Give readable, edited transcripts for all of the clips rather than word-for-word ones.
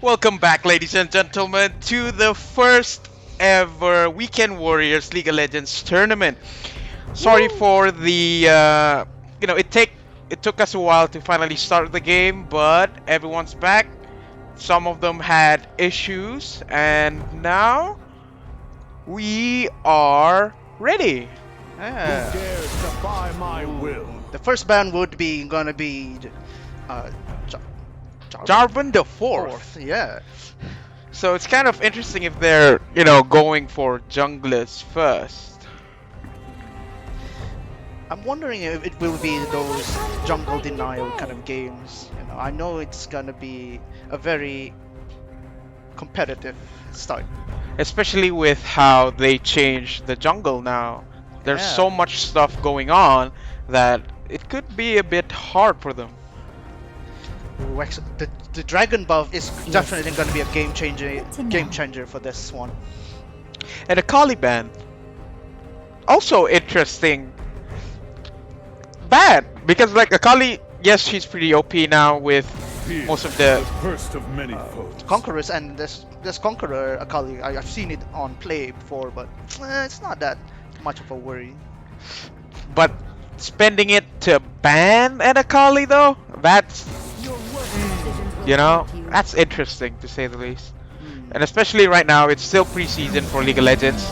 Welcome back, ladies and gentlemen, to the first ever Weekend Warriors League of Legends tournament. Sorry Woo! for the, it took us a while to finally start the game, but everyone's back. Some of them had issues, and now we are ready. Who Yeah. dares defy my will? The first ban would be gonna be uh Jar- Jarvan the fourth. Fourth. Yeah. So it's kind of interesting if they're, going for junglers first. I'm wondering if it will be those jungle denial kind of games. I know it's gonna be a very competitive start. Especially with how they changed the jungle now. There's Yeah. so much stuff going on that it could be a bit hard for them. The dragon buff is definitely gonna be a game changer for this one. And the Caliban, also interesting. Bad because like Akali, yes, she's pretty OP now with Fear most of is the. first of many foes. Conquerors and this Conqueror Akali. I've seen it on play before, but it's not that much of a worry. But spending it to ban an Akali though, that's that's interesting to say the least. Hmm. And especially right now, it's still preseason for League of Legends.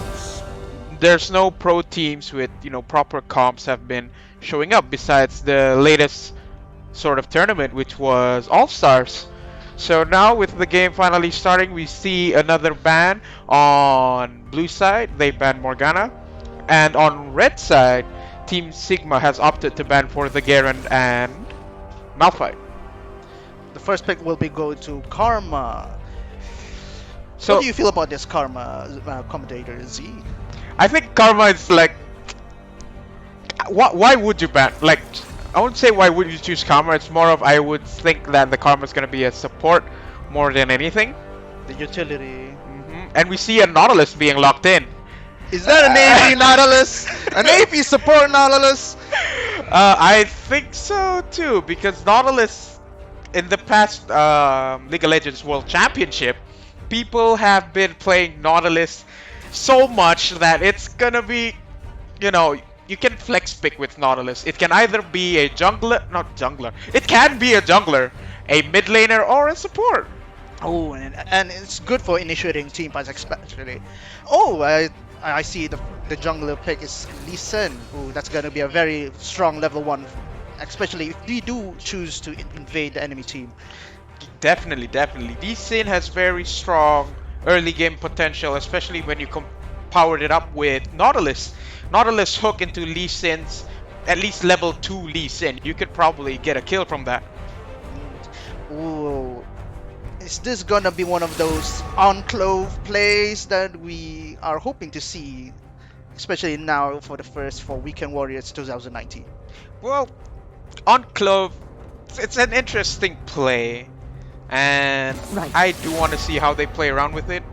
There's no pro teams with proper comps have been showing up besides the latest sort of tournament, which was All Stars. So now with the game finally starting, we see another ban on blue side. They banned Morgana, and on red side, Team Sigma has opted to ban for the Garen and Malphite. The first pick will be go to Karma. What So do you feel about this Karma commentator Z? I think Karma is like, why would you ban? Like, I wouldn't say why would you choose Karma. It's more of I would think that the Karma is gonna be a support more than anything. The utility. And we see a Nautilus being locked in. Is that an AP Nautilus? An AP support Nautilus? I think so too, because Nautilus in the past League of Legends World Championship, people have been playing Nautilus so much that it's gonna be, you can flex pick with Nautilus. It can either be a jungler, not jungler. It can be a jungler, a mid laner, or a support. Oh, and it's good for initiating team fights especially. Oh, I see the jungler pick is Lee Sin. Oh, that's gonna be a very strong level 1, especially if we do choose to invade the enemy team. Definitely, definitely. Lee Sin has very strong early game potential, especially when you powered it up with Nautilus. Nautilus hook into Lee Sin's at least level 2 Lee Sin. You could probably get a kill from that. Ooh, is this gonna be one of those on-clove plays that we are hoping to see, especially now for Weekend Warriors 2019? Well, on Clove, it's an interesting play, and I do want to see how they play around with it.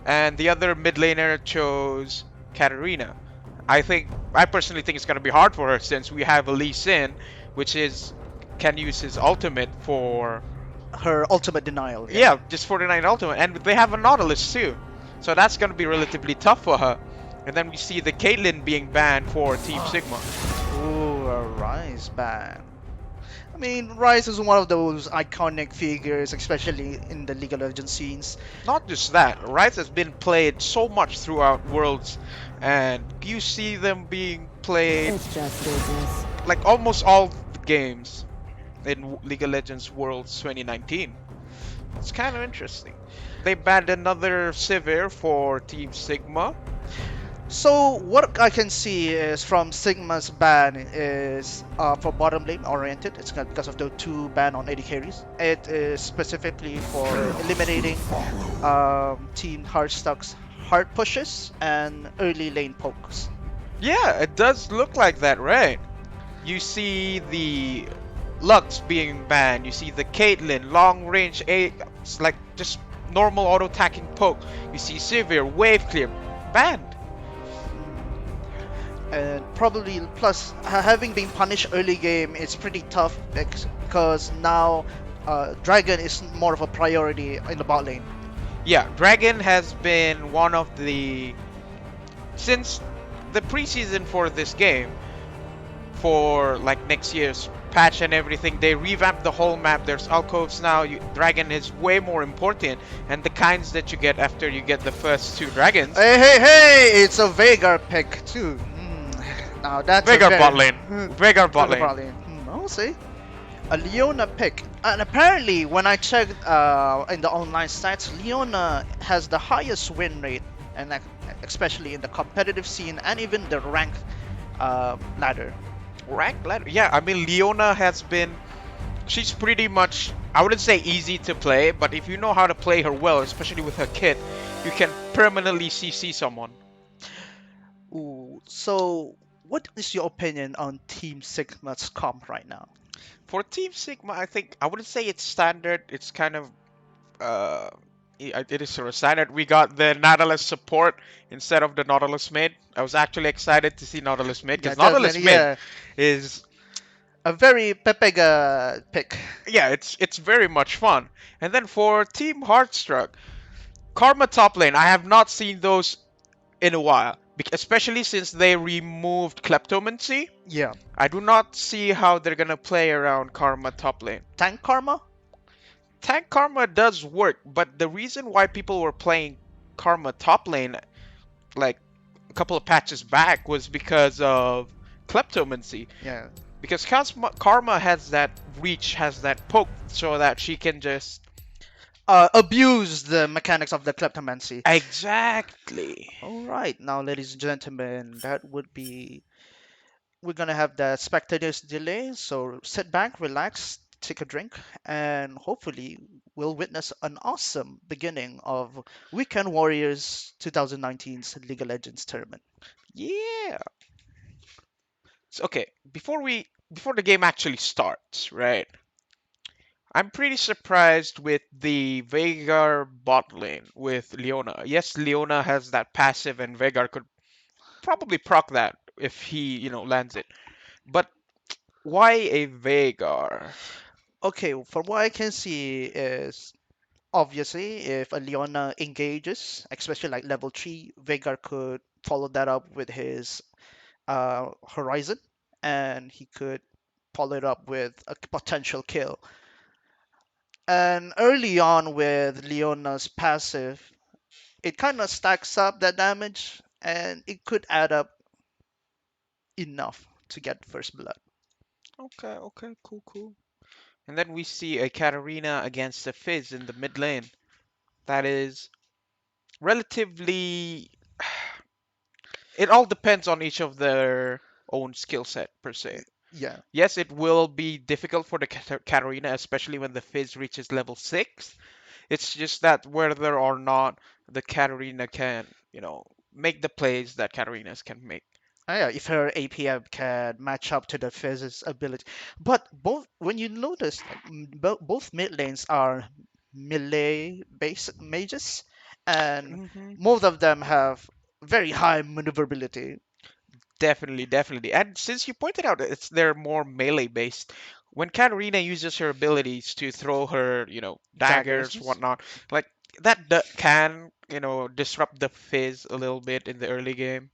And the other mid laner chose Katarina. I personally think it's going to be hard for her since we have a Lee Sin, which can use his ultimate for Her ultimate denial. yeah, just 49 ultimate, and they have a Nautilus too, so that's going to be relatively tough for her. And then we see the Caitlyn being banned for Team Sigma. Ooh, a Rise ban. I mean, Rise is one of those iconic figures, especially in the League of Legends scenes. Not just that, Rise has been played so much throughout Worlds, and you see them being played It's just business. like almost all the games in League of Legends Worlds 2019. It's kind of interesting. They banned another Sivir for Team Sigma. So what I can see is from Sigma's ban is for bottom lane oriented. It's not because of the 2 ban on AD carries. It is specifically for eliminating Team Hardstuck's hard pushes and early lane pokes. Yeah, it does look like that, right? You see the Lux being banned. You see the Caitlyn long range it's like just normal auto attacking poke. You see Sivir wave clear banned. And probably plus having been punished early game, it's pretty tough because now Dragon is more of a priority in the bot lane. Yeah, Dragon has been one of the since the preseason for this game for like next year's patch and everything. They revamped the whole map. There's alcoves now. Dragon is way more important, and the kinds that you get after you get the first two dragons. Hey, hey, hey! It's a Veigar pick too. Now that's a Veigar very bot lane. Veigar bot Veigar lane. bot lane. I'll see. A Leona pick. And apparently, when I checked in the online stats, Leona has the highest win rate, and especially in the competitive scene and even the rank ladder. Rank ladder. Yeah, I mean Leona has been. She's pretty much. I wouldn't say easy to play, but if you know how to play her well, especially with her kit, you can permanently CC someone. Ooh, so what is your opinion on Team Sigma's comp right now? For Team Sigma, I think I wouldn't say it's standard. It's kind of uh, it is sort of standard. We got the Nautilus support instead of the Nautilus mid. I was actually excited to see Nautilus mid Yeah, because Nautilus definitely. mid Yeah, is a very Pepega pick. yeah, it's very much fun. And then for Team Hardstuck, Karma top lane. I have not seen those in a while, especially since they removed Kleptomancy. Yeah, I do not see how they're gonna play around Karma top lane. Tank Karma. Tank Karma does work, but the reason why people were playing Karma top lane like a couple of patches back was because of Kleptomancy. Yeah, Because Karma has that reach, has that poke, so that she can just abuse the mechanics of the kleptomancy. exactly. All right, now, ladies and gentlemen, that would be. We're gonna have the spectators delay, so sit back, relax, take a drink, and hopefully we'll witness an awesome beginning of Weekend Warriors 2019's League of Legends tournament. Yeah. So, okay, before the game actually starts, right? I'm pretty surprised with the Veigar bot lane with Leona. Yes, Leona has that passive, and Veigar could probably proc that if he, lands it. But why a Veigar? Okay, from what I can see is obviously if a Leona engages, especially like level 3, Veigar could follow that up with his Horizon, and he could follow it up with a potential kill. And early on with Leona's passive, it kind of stacks up that damage, and it could add up enough to get first blood. Okay, okay, cool, cool. And then we see a Katarina against a Fizz in the mid lane. That is relatively. It all depends on each of their own skill set, per se. Yeah, Yes, it will be difficult for the Katarina, especially when the Fizz reaches level 6. It's just that whether or not the Katarina can, make the plays that Katarinas can make. yeah, if her APM can match up to the Fizz's ability. But both, when you notice, like, both mid lanes are melee based mages, and Hmm. most of them have very high maneuverability. Definitely, definitely. And since you pointed out that they're more melee based, when Katarina uses her abilities to throw her, daggers, Daggers. whatnot, like that can, disrupt the Fizz a little bit in the early game.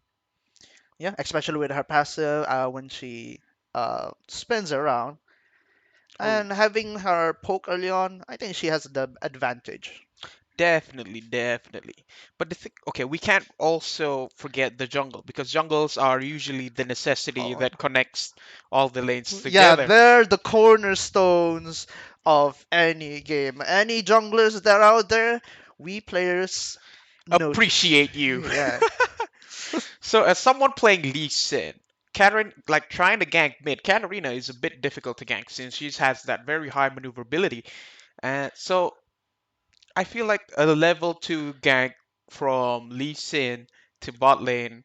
Yeah, especially with her passive when she spins around. Oh, And having her poke early on, I think she has the advantage. definitely, definitely. But the thing, okay, we can't also forget the jungle because jungles are usually the necessity Oh, that connects all the lanes yeah, together. they're the cornerstones of any game. Any junglers that are out there, we players notice. Appreciate you. Yeah, So, as someone playing Lee Sin, Katarina, like trying to gank mid, Katarina is a bit difficult to gank since she has that very high maneuverability. And so, I feel like a level 2 gank from Lee Sin to bot lane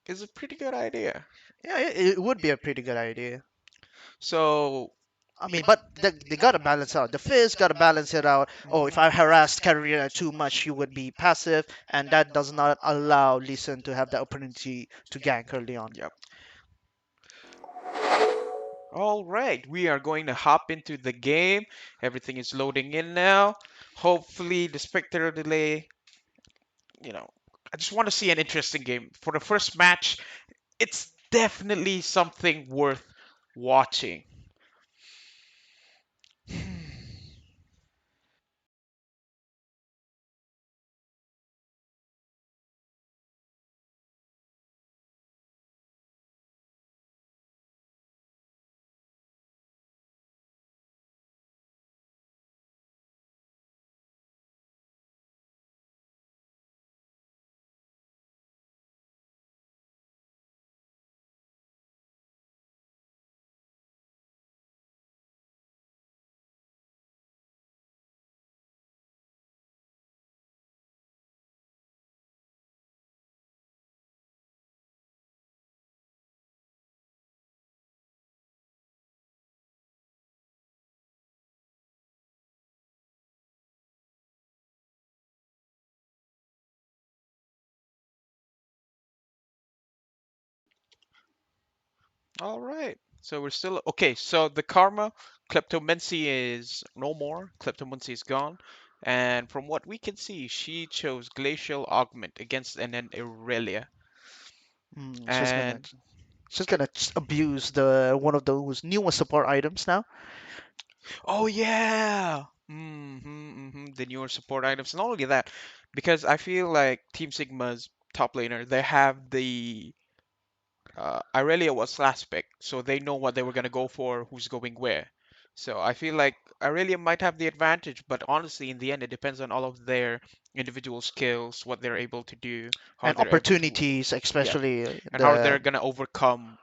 is a pretty good idea. yeah, it would be a pretty good idea. So, I mean, but they gotta balance out. The Fizz gotta balance it out. Oh, if I harassed Karina too much, she would be passive, and that does not allow Lee Sin to have the opportunity to gank early on. yep. All right, we are going to hop into the game. Everything is loading in now. Hopefully, the spectator delay, you know, I just want to see an interesting game. For the first match, it's definitely something worth watching. All right. So we're still okay. So the karma, Kleptomancy is no more. Kleptomancy is gone. And from what we can see, she chose Glacial Augment against an Irelia. Hmm, And she's gonna abuse the one of those newest support items now. oh yeah, the newer support items. Not only that, because I feel like Team Sigma's top laner, they have the Irelia was last pick, so they know what they were gonna go for, who's going where. So I feel like Irelia might have the advantage, but honestly, in the end, it depends on all of their individual skills, what they're able to do, how And they're able to, opportunities, yeah, especially and how the. they're gonna overcome,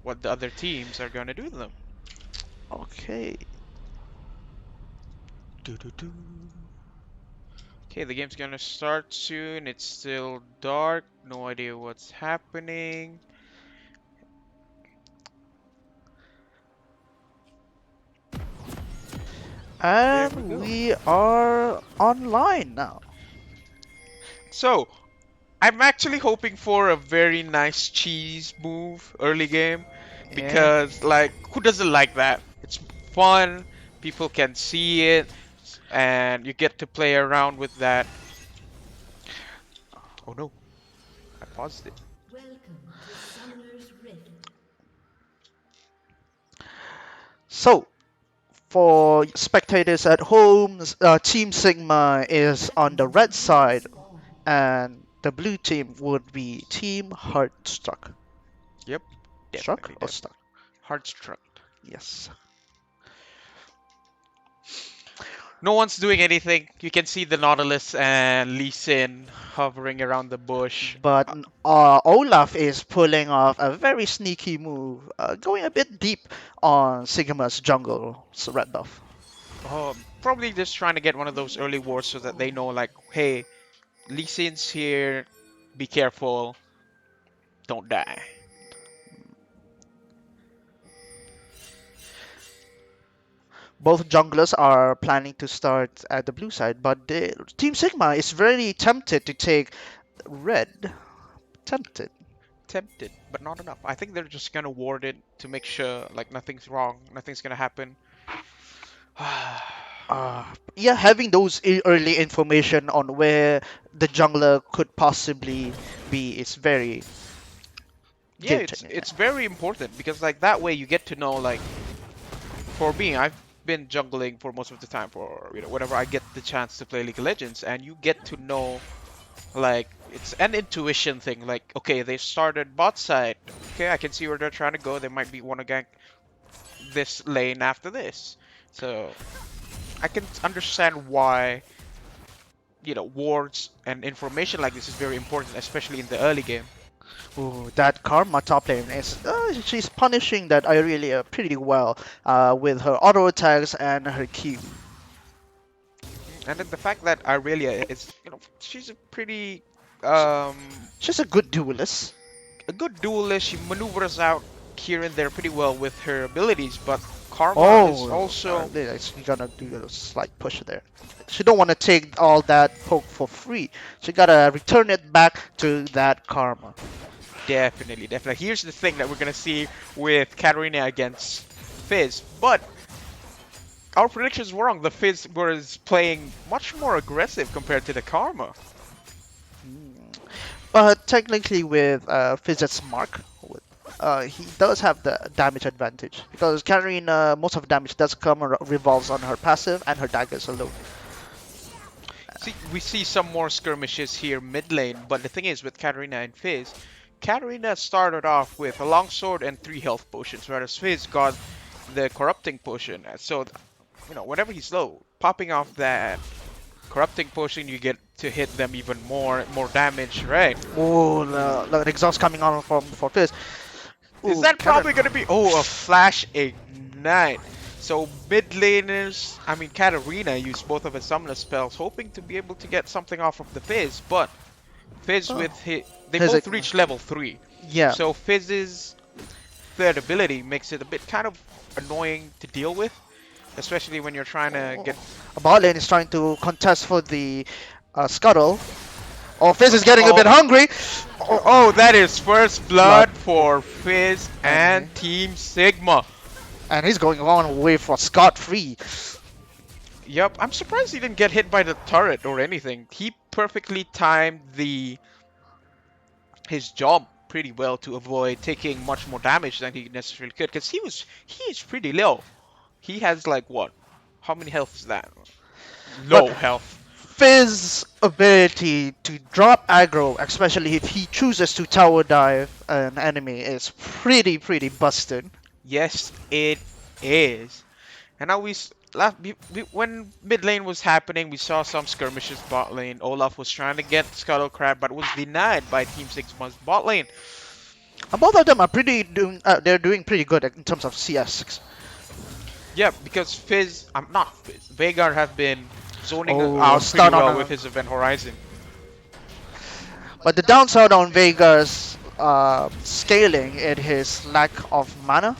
what the other teams are gonna do to them. Okay. Doo-doo-doo. Okay, the game's gonna start soon. It's still dark. No idea what's happening. There we And go. we are online now. So, I'm actually hoping for a very nice cheese move early game Yeah. because, like, who doesn't like that? It's fun, people can see it, and you get to play around with that. Oh no, I paused it. Welcome to Summoner's Rift. So, for spectators at home, Team Sigma is on the Seconds red until you side, spawn. and the blue team would be Team Hardstuck. Yep, Struck definitely, or definitely. stuck? Hard struck. Yes. No one's doing anything. You can see the Nautilus and Lee Sin hovering around the bush. But Olaf is pulling off a very sneaky move, going a bit deep on Sigma's jungle's red buff. Probably just trying to get one of those early Legendary wars so that they spawn. know, like, hey, Lee Sin's here. Be careful. Don't die. Both junglers are planning to start at the blue side, but Team Sigma is very tempted to take red. Tempted. Tempted, but not enough. I think they're just gonna ward it to make sure, like, nothing's wrong. Nothing's gonna happen. Yeah, having those early information on where the jungler could possibly be is very Yeah, game it's changing. it's very important because, like, that way you get to know, like, for me, I've been jungling for most of the time for whenever I get the chance to play League of Legends, and you get to know, like, it's an intuition thing. Like, okay, they started bot side. Okay, I can see where they're trying to go. They might be want to gank this lane after this. So I can understand why wards and information like this is very important, especially in the early game. Ooh, that Karma top lane is she's punishing that Irelia pretty well with her auto attacks and her Q. And then the fact that Aurelia is, she's a pretty um She's a good duelist, a good duelist. She maneuvers out here and there pretty well with her abilities, but Karma is oh, also she's gonna do a slight push there. She don't want to take all that poke for free. She gotta return it back to that Karma. definitely, definitely. Here's the thing that we're gonna see with Katarina against Fizz, but our predictions were wrong. The Fizz was playing much more aggressive compared to the Karma. But technically, with Fizz's mark, he does have the damage advantage because Katarina, most of the damage does come revolves on her passive and her daggers alone. See, we see some more skirmishes here mid lane, but the thing is with Katarina and Fizz, Katarina started off with a longsword and 3 health potions, whereas Fizz got the corrupting potion. So, you know, whenever he's low, popping off that corrupting potion, you get to hit them even more damage, right? Oh, the exhaust coming on from for Fizz. Is Ooh, that probably Katarina. gonna be a flash ignite? So mid laners, I mean Katarina used both of his summoner spells, hoping to be able to get something off of the Fizz, but Fizz with they His both ig- reached level 3. Yeah, So Fizz's third ability makes it a bit kind of annoying to deal with, especially when you're trying to get. bot lane is trying to contest for the scuttle. Oh, Fizz is getting a bit Oh. hungry. Oh, that is first blood Blood. for Fizz And and Team Sigma. And he's going on away for scot-free. Yep, I'm surprised he didn't get hit by the turret or anything. He perfectly timed his job pretty well to avoid taking much more damage than he necessarily could, because he is pretty low. He has like what? How many health is that? Low But health. Fizz's ability to drop aggro, especially if he chooses to tower dive an enemy, is pretty busted. Yes, it is. And now when mid lane was happening, we saw some skirmishes bot lane. Olaf was trying to get Scuttle Crab, but was denied by Team Sigma's bot lane. And both of them are they're doing pretty good in terms of CS. Yeah, because Fizz, I'm not Fizz. Veigar have been zoning Oh, out pretty stun on well a- with his Event Horizon. But the downside on Veigar's scaling is his lack of mana.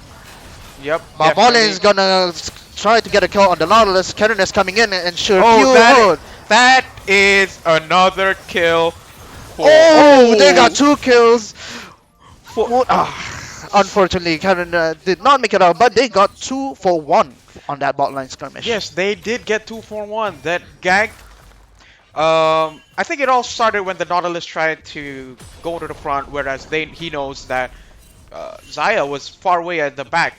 Yep. But bot lane is definitely. gonna try to get a kill on the Nautilus. Katarina's coming in and ensure Oh, that is another kill for. Oh, they got 2 kills. Unfortunately, Katarina did not make it out, but they got 2 for 1 on that bot line skirmish. Yes, they did get 2 for 1. That gag. I think it all started when the Nautilus tried to go to the front, whereas he knows that Zaya was far away at the back,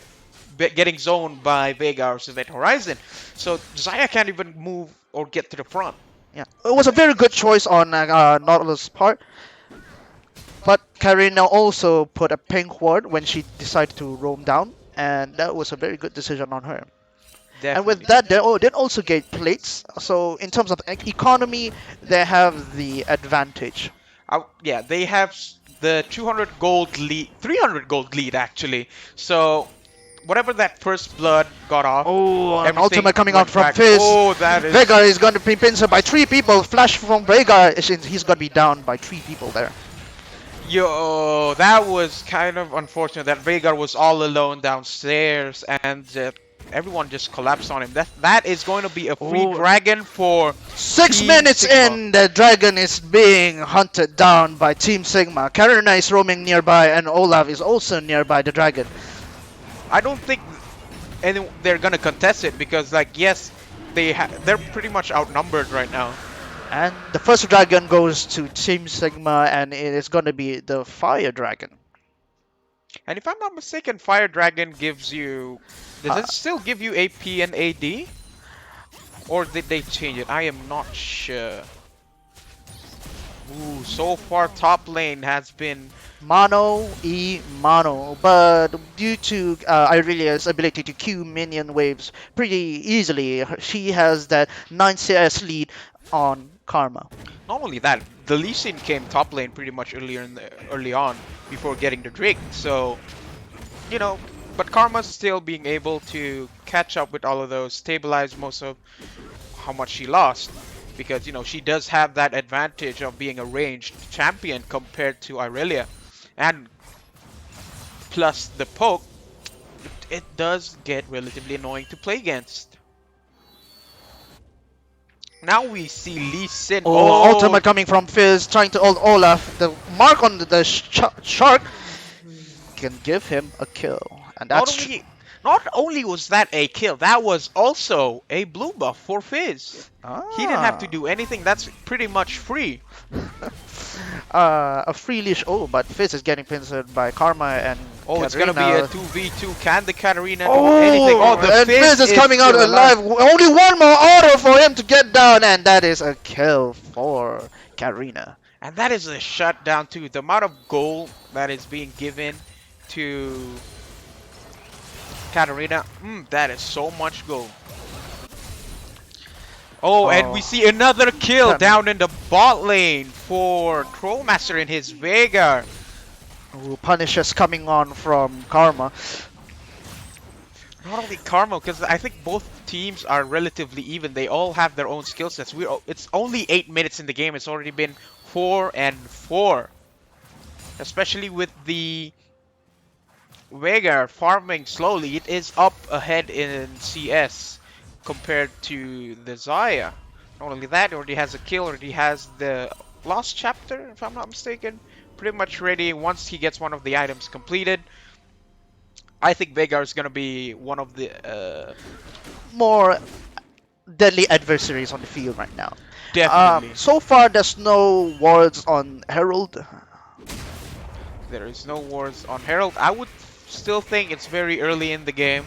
getting zoned by Veigar's Event Horizon. So Zaya can't even move or get to the front. Yeah, it was a very good choice on Nautilus' part. But Karina also put a pink ward when she decided to roam down, and that was a very good decision on her. And with Definitely. that, they did also get plates. So in terms of economy, they have the advantage. Yeah, they have the 200 gold lead, 300 gold lead actually. So whatever that first blood got off. Oh, an everything ultimate coming went out from back. Fizz. Oh, that is. Veigar is going to be pinned by 3 people. Flash from Veigar, he's going to be down by 3 people there. Yo, that was kind of unfortunate that Veigar was all alone downstairs and everyone just collapsed on him. That is going to be a free Oh. dragon for 6 Team minutes Sigma. in, the dragon is being hunted down by Team Sigma. Karina is roaming nearby, and Olaf is also nearby the dragon. I don't think they're gonna contest it because, like, yes, they're pretty much outnumbered right now. And the first dragon goes to Team Sigma, and it is going to be the Fire Dragon. And if I'm not mistaken, Fire Dragon gives you. Does Uh, it still give you AP and AD? Or did they change it? I am not sure. Ooh, so far top lane has been. Mono, mono. But due to Irelia's ability to queue minion waves pretty easily, she has that 9 CS lead on Karma. Not only that, the Lee Sin came top lane pretty much early on before getting the Drake. So, you know, but Karma's still being able to catch up with all of those, stabilize most of how much she lost. Because, you know, she does have that advantage of being a ranged champion compared to Irelia. And plus the poke, it does get relatively annoying to play against. Now we see Lee Sin. Oh, ultimate coming from Fizz, trying to ult Olaf. The mark on the shark can give him a kill. And Not that's only Not only was that a kill, that was also a blue buff for Fizz. He didn't have to Ah. do anything. That's pretty much free. A free leash. Oh, but Fizz is getting pincered by Karma and Oh, it's gonna be a Katarina. 2v2. Can the Katarina do anything? Oh, Oh, the and Fizz is coming out still alive. Only one more auto for him to get down, and that is a kill for Katarina. And that is a shutdown too. The amount of gold that is being given to Katarina, that is so much gold. Oh, and we Oh. see another kill Damn. down in the bot lane for Trollmaster in his Veigar. Ooh, punishes coming on from Karma. Not only Karma, because I think both teams are relatively even. They all have their own skill sets. It's only 8 minutes in the game. It's already been 4-4. Especially with the Veigar farming slowly, it is up ahead in CS compared to the Zaya. Not only that, already has a kill, already has the last chapter, if I'm not mistaken. Pretty much ready once he gets one of the items completed. I think Veigar is going to be one of the... More deadly adversaries on the field right now. definitely. So far, there's no wards on Herald. There is no wars on Herald. I would still think it's very early in the game.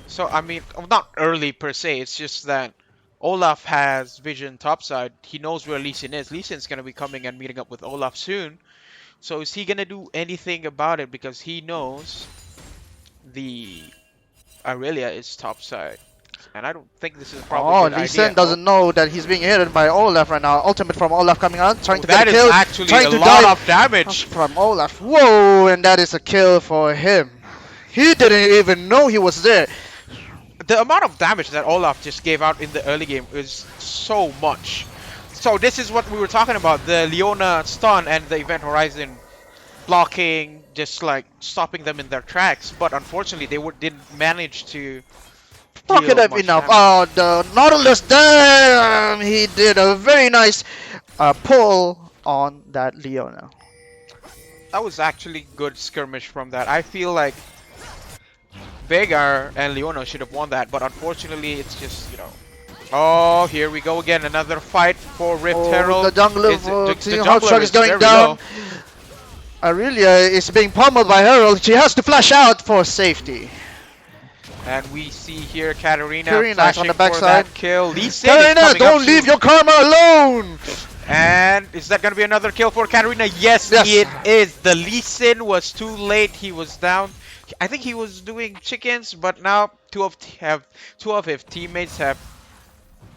So, I mean, not early per se, it's just that Olaf has vision topside. He knows where Lee Sin is. Lee Sin's going to be coming and meeting up with Olaf soon. So is he going to do anything about it? Because he knows the Aurelia is topside. And I don't think this is probably Oh, a good Lee idea. Sin doesn't know that he's being hit by Olaf right now. Ultimate from Olaf coming out, trying to that get a is kill. actually trying a to lot dive of damage. from Olaf. Whoa, and that is a kill for him. He didn't even know he was there. The amount of damage that Olaf just gave out in the early game is so much. So this is what we were talking about, the Leona stun and the Event Horizon blocking, just like stopping them in their tracks. But unfortunately, they didn't manage to Block it deal up much enough. damage. Oh, the Nautilus, damn! He did a very nice pull on that Leona. That was actually good skirmish from that. I feel like Veigar and Leona should have won that, but unfortunately, it's just, you know. Oh, here we go again. Another fight for Rift Herald. The jungler Is it- for the Team jungler Hardstuck is going very down. low. Aurelia is being pummeled by Herald. She has to flash out for safety. And we see here Katarina Katarina flashing on the for backside. that kill. Lee Sin is Katarina, coming up don't leave soon. your Karma alone! And is that going to be another kill for Katarina? Yes, Yes. it is. The Lee Sin was too late. He was down. I think he was doing chickens, but now two of his teammates have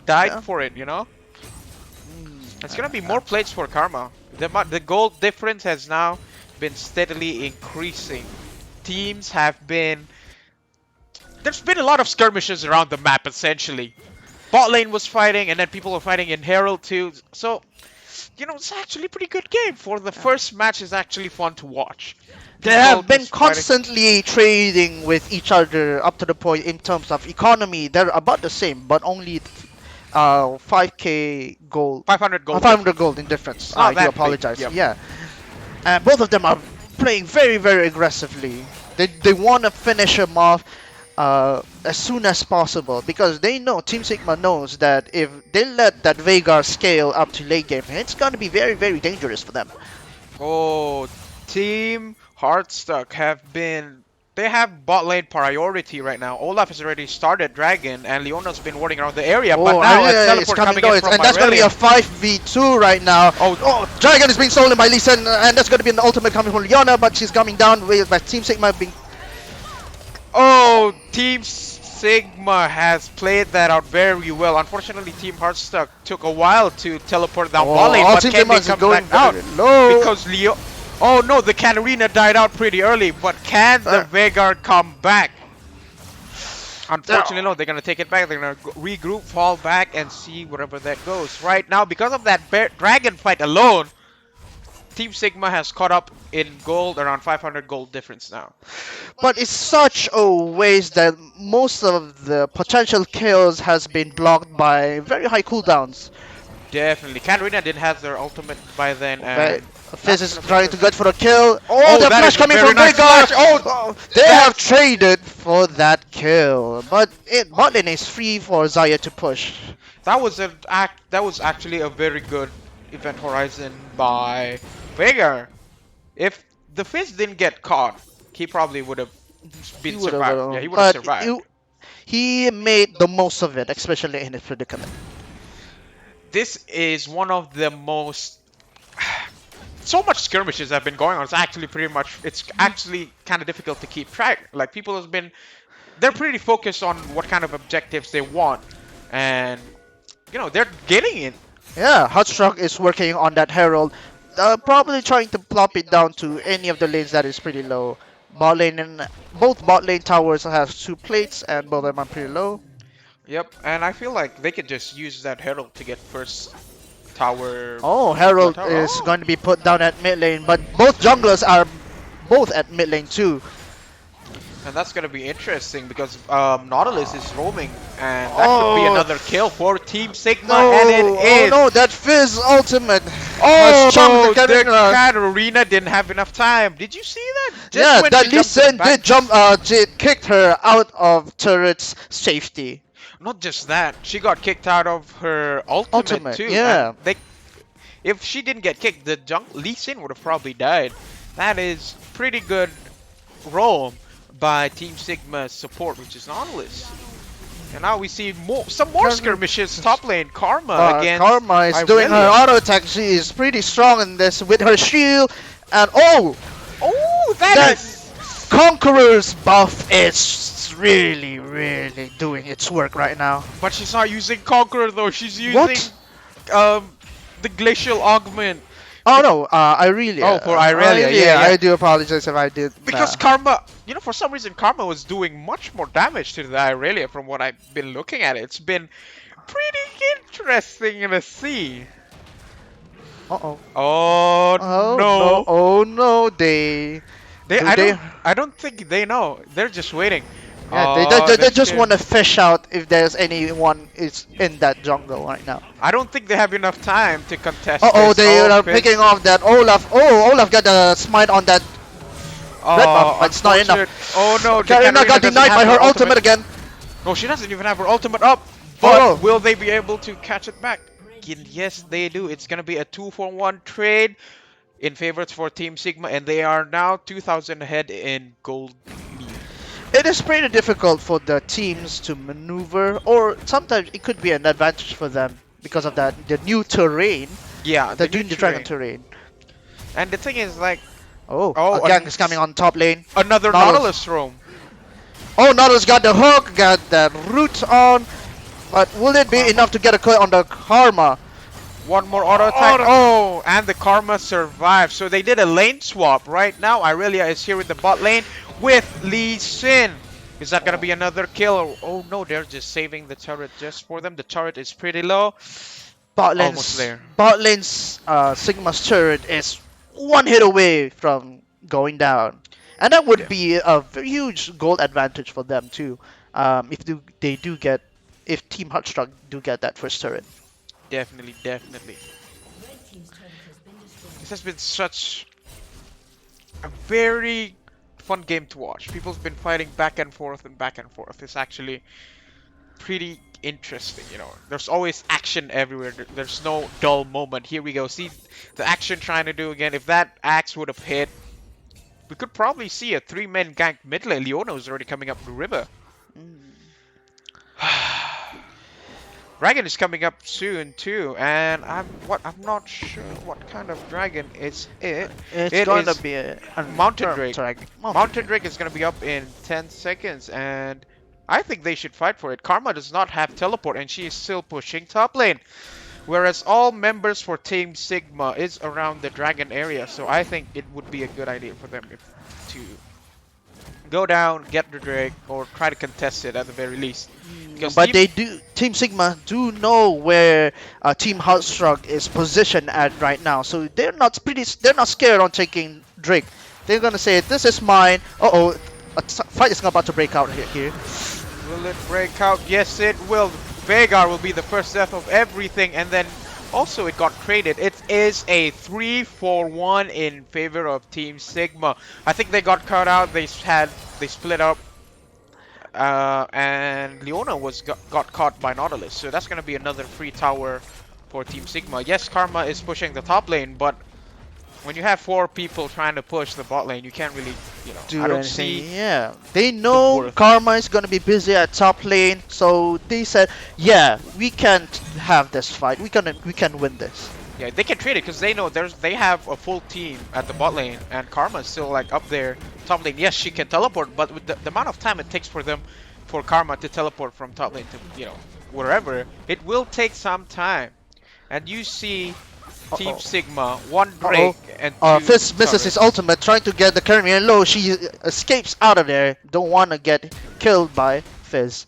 died Yeah. for it, you know? It's going to be more plates for Karma. The gold difference has now been steadily increasing. Teams have been... There's been a lot of skirmishes around the map, essentially. Bot lane was fighting, and then people were fighting in Herald too. So, you know, it's actually a pretty good game. For the first match, is actually fun to watch. They People have been just fighting- constantly trading with each other up to the point in terms of economy. They're about the same, but only 5k gold. 500 gold. 500 gold in difference. Not I do that big, apologize. yep. Yeah. And both of them are playing very, very aggressively. They want to finish him off as soon as possible because they know, Team Sigma knows that if they let that Veigar scale up to late game, it's going to be very, very dangerous for them. Oh, Team Hardstuck they have bot lane priority right now. Olaf has already started Dragon, and Leona's been warding around the area. but now a Aurelia teleport coming in from and that's going to be Aurelia. a 5v2 right now. Oh. Dragon is being stolen by Lee Sin, and that's going to be an ultimate coming from Leona, but she's coming down with by Team Sigma being. Oh, Team Sigma has played that out very well. Unfortunately, Team Hardstuck took a while to teleport down bot lane, but Team can Sigma they is come going back out? very low. Because Leo... Oh no, the Katarina died out pretty early, but can the Veigar come back? Unfortunately, no, they're going to take it back. They're going to regroup, fall back, and see wherever that goes. Right now, because of that dragon fight alone, Team Sigma has caught up in gold, around 500 gold difference now. But it's such a waste that most of the potential kills has been blocked by very high cooldowns. Definitely. Katarina didn't have their ultimate by then, But and Fizz is gonna be trying to interesting. get for the kill. Oh, Oh, the that flash is a coming very from nice Veigar! flash. Oh, They that- have traded for that kill, but bot lane is free for Xayah to push. That was actually a very good event horizon by Veigar. If the Fizz didn't get caught, he probably would have He been would have, survived. Yeah, he would have but survived. he made the most of it, especially in his predicament. This is one of the most so much skirmishes have been going on. It's actually kind of difficult to keep track. Like people have been they're pretty focused on what kind of objectives they want, and they're getting it. Yeah, Hardstuck is working on that Herald, probably trying to plop it down to any of the lanes that is pretty low. Bot lane and both bot lane towers have 2 plates, and both of them are pretty low. Yep, and I feel like they could just use that herald to get first tower. Oh, Blood Herald tower. is Oh, going to be put down at mid lane, but both junglers are both at mid lane too. and that's gonna be interesting because Nautilus is roaming, and that could be Oh. another kill for Team Sigma, No, and it oh is. no, that Fizz ultimate Oh, has chunked the the Katarina. Katarina didn't have enough time. Did you see that? Yeah, when that she Lee jumped to the Sin back- did jump, kicked her out of turret's safety. Not just that, she got kicked out of her ultimate, too. Yeah. And if she didn't get kicked, Lee Sin would have probably died. That is pretty good roam by Team Sigma's support, which is Nautilus. And now we see some more skirmishes top lane. Karma against Karma is doing her Irelia. auto attack. She is pretty strong in this with her shield. And oh, Oh, that that is... Conqueror's buff is really, really doing its work right now. But she's not using Conqueror though. She's using What? the Glacial Augment. Oh no, Irelia. Oh, for Irelia, yeah. I do apologize if I did. Because Karma, for some reason Karma was doing much more damage to the Irelia from what I've been looking at. It's been pretty interesting to see. Uh-oh. Oh, Oh no. Oh no, they... I don't think they know. They're just waiting. Yeah, Oh, they this just kid. want to fish out if there's anyone is in that jungle right now. I don't think they have enough time to contest Uh-oh, this. they are Fizz. picking off that Olaf. Oh, Olaf got the smite on that. Red buff, but it's not enough. unfortunate. Oh no, the Karina got doesn't denied have by her ultimate again. No, she doesn't even have her ultimate up. But Oh. will they be able to catch it back? Yes, they do. It's gonna be a 2-for-1 trade in favor for Team Sigma, and they are now 2,000 ahead in gold lead. It is pretty difficult for the teams to maneuver, or sometimes it could be an advantage for them because of the new terrain, Yeah, the new Junior Dragon terrain. And the thing is, like, Oh, Oh, a gang and- is coming on top lane. another Nautilus. Nautilus roam. Oh, Nautilus got the hook, got the root on, but will it be enough to get a kill on the Karma? One more auto attack. Oh, and the Karma survived. So they did a lane swap. Right now, Irelia is here in the bot lane with Lee Sin. Is that going to be another kill? Oh no, they're just saving the turret just for them. The turret is pretty low. Bot lane's, Almost there. Bot lane's Sigma's turret is one hit away from going down. And that would be a huge gold advantage for them too. If Team Hardstuck do get that first turret. Definitely, definitely. Red team's turret has been destroyed. This has been such a very fun game to watch. People's been fighting back and forth and back and forth. It's actually pretty interesting, There's always action everywhere. There's no dull moment. Here we go. See the action trying to do again. If that axe would have hit, we could probably see a 3-man gank mid lane. Leona is already coming up the river. Dragon is coming up soon too, and I'm not sure what kind of dragon is it. It's It going is to be a Mountain Drake. Dragon. Mountain Drake is going to be up in 10 seconds, and I think they should fight for it. Karma does not have teleport, and she is still pushing top lane. Whereas all members for Team Sigma is around the dragon area, so I think it would be a good idea for them to go down, get the Drake, or try to contest it at the very least. Because But Team Sigma do know where Team Hardstuck is positioned at right now, so they're not scared on taking Drake. They're gonna say, "This is mine." Uh-oh, fight is about to break out here. Will it break out? Yes, it will. Veigar will be the first death of everything, and then Also, it got traded. It is a 3-4-1 in favor of Team Sigma. I think they got cut out. They split up, and Leona got caught by Nautilus. So that's gonna be another free tower for Team Sigma. Yes, Karma is pushing the top lane, but when you have 4 people trying to push the bot lane, you can't really, Do I don't anything. see Yeah, they know worth. Karma is gonna be busy at top lane, so they said, "Yeah, we can have this fight. We can win this." Yeah, they can trade it because they know they have a full team at the bot lane, and Karma's still like up there top lane. Yes, she can teleport, but with the amount of time it takes for Karma to teleport from top lane to wherever, it will take some time. And you see Team Uh-oh. Sigma, 1 Uh-oh. Drake and 2 Fizz misses his turrets. ultimate, trying to get the Kermit low. She escapes out of there. Don't want to get killed by Fizz.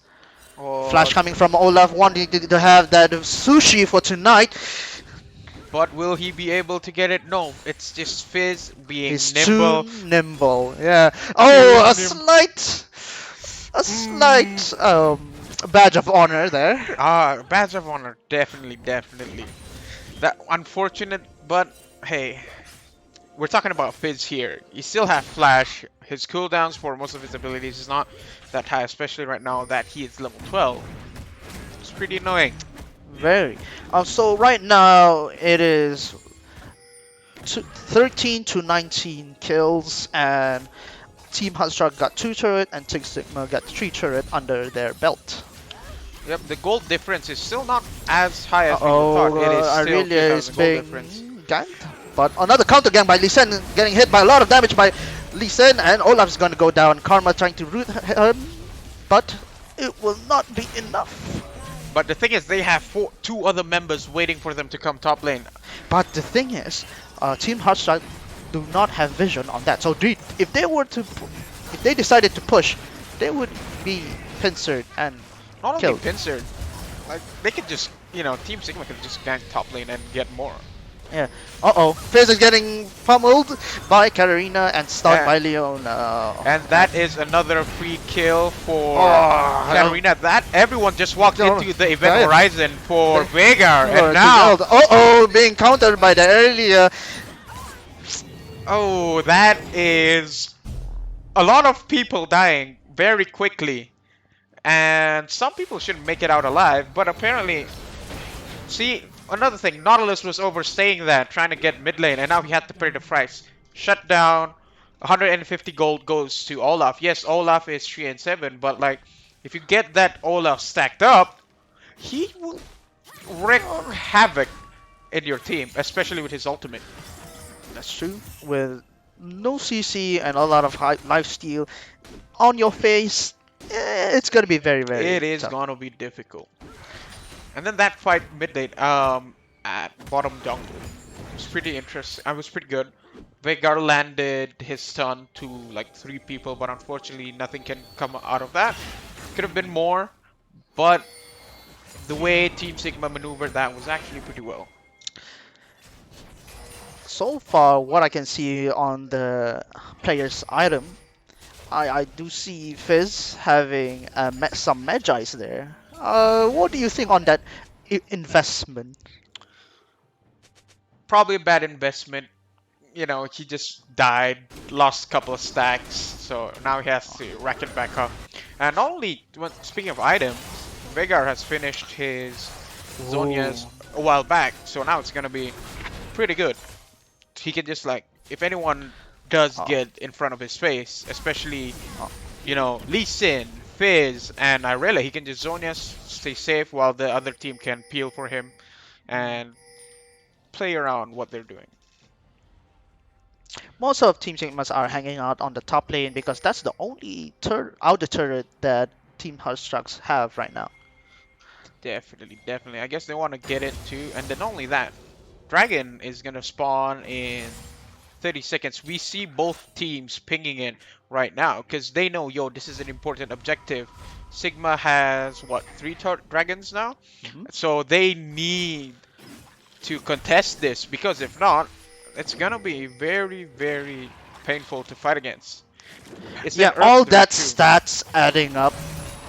Oh, Flash coming from Olaf, wanting to have that sushi for tonight. but will he be able to get it? No, it's just Fizz being He's nimble. too nimble. Yeah. Oh, a nim- slight badge of honor there. Badge of honor, definitely, definitely. That unfortunate, but hey, we're talking about Fizz here. You still have Flash. His cooldowns for most of his abilities is not that high, especially right now that he is level 12. It's pretty annoying. Very. So right now it is 13 to 19 kills, and Team Hardstuck got 2 turret and Team Sigma got 3 turret under their belt. Yep, the gold difference is still not as high as people Oh, thought. It is still Aurelia is 3,000 gold being difference. ganked. But another counter gang by Lee Sin, getting hit by a lot of damage by Lee Sin, and Olaf's gonna go down. Karma trying to root him, but it will not be enough. But the thing is, they have 2 other members waiting for them to come top lane. But the thing is, Team Hardstuck do not have vision on that. So if they decided to push, they would be pincered and Not only killed. pincered, like they could just, Team Sigma could just gank top lane and get more. Yeah. Uh-oh. Fizz is getting pummeled by Katarina and stunned Yeah. by Leona. And that is another free kill for Oh, Katarina. That everyone just walked No, into the event yeah. horizon for Veigar, Oh, and now, uh-oh, being countered by the earlier. oh, that is a lot of people dying very quickly, and some people shouldn't make it out alive. But apparently, see, another thing, Nautilus was overstaying that, trying to get mid lane, and now he had to pay the price. Shut down. 150 gold goes to Olaf. Yes, Olaf is 3 and 7, but like, if you get that Olaf stacked up, he will wreak havoc in your team, especially with his ultimate. That's true. With no CC and a lot of high lifesteal on your face, it's gonna be very, very It is tough. gonna be difficult. And then that fight mid lane, at bottom jungle was pretty interesting. I was pretty good. Veigar landed his stun to like 3 people, but unfortunately nothing can come out of that. Could have been more, but the way Team Sigma maneuvered that was actually pretty well. So far, what I can see on the player's item, I do see Fizz having some Magi's there. What do you think on that investment? Probably a bad investment. He just died, lost a couple of stacks, so now he has to rack it back up. And not only, speaking of items, Veigar has finished his Zhonya's a while back, so now it's gonna be pretty good. He can just like, if anyone does get in front of his face, especially, Lee Sin, Fizz, and Irelia, he can just Zhonya, stay safe while the other team can peel for him and play around what they're doing. Most of Team Sigmas are hanging out on the top lane because that's the only outer turret that Team Hardstuck have right now. Definitely, definitely. I guess they want to get it too. And then not only that, Dragon is going to spawn in 30 seconds. We see both teams pinging in right now because they know, yo, this is an important objective. Sigma has, what, 3 dragons now? So they need to contest this because if not, it's going to be very, very painful to fight against. It's Yeah, an all Earth that too. stats adding up,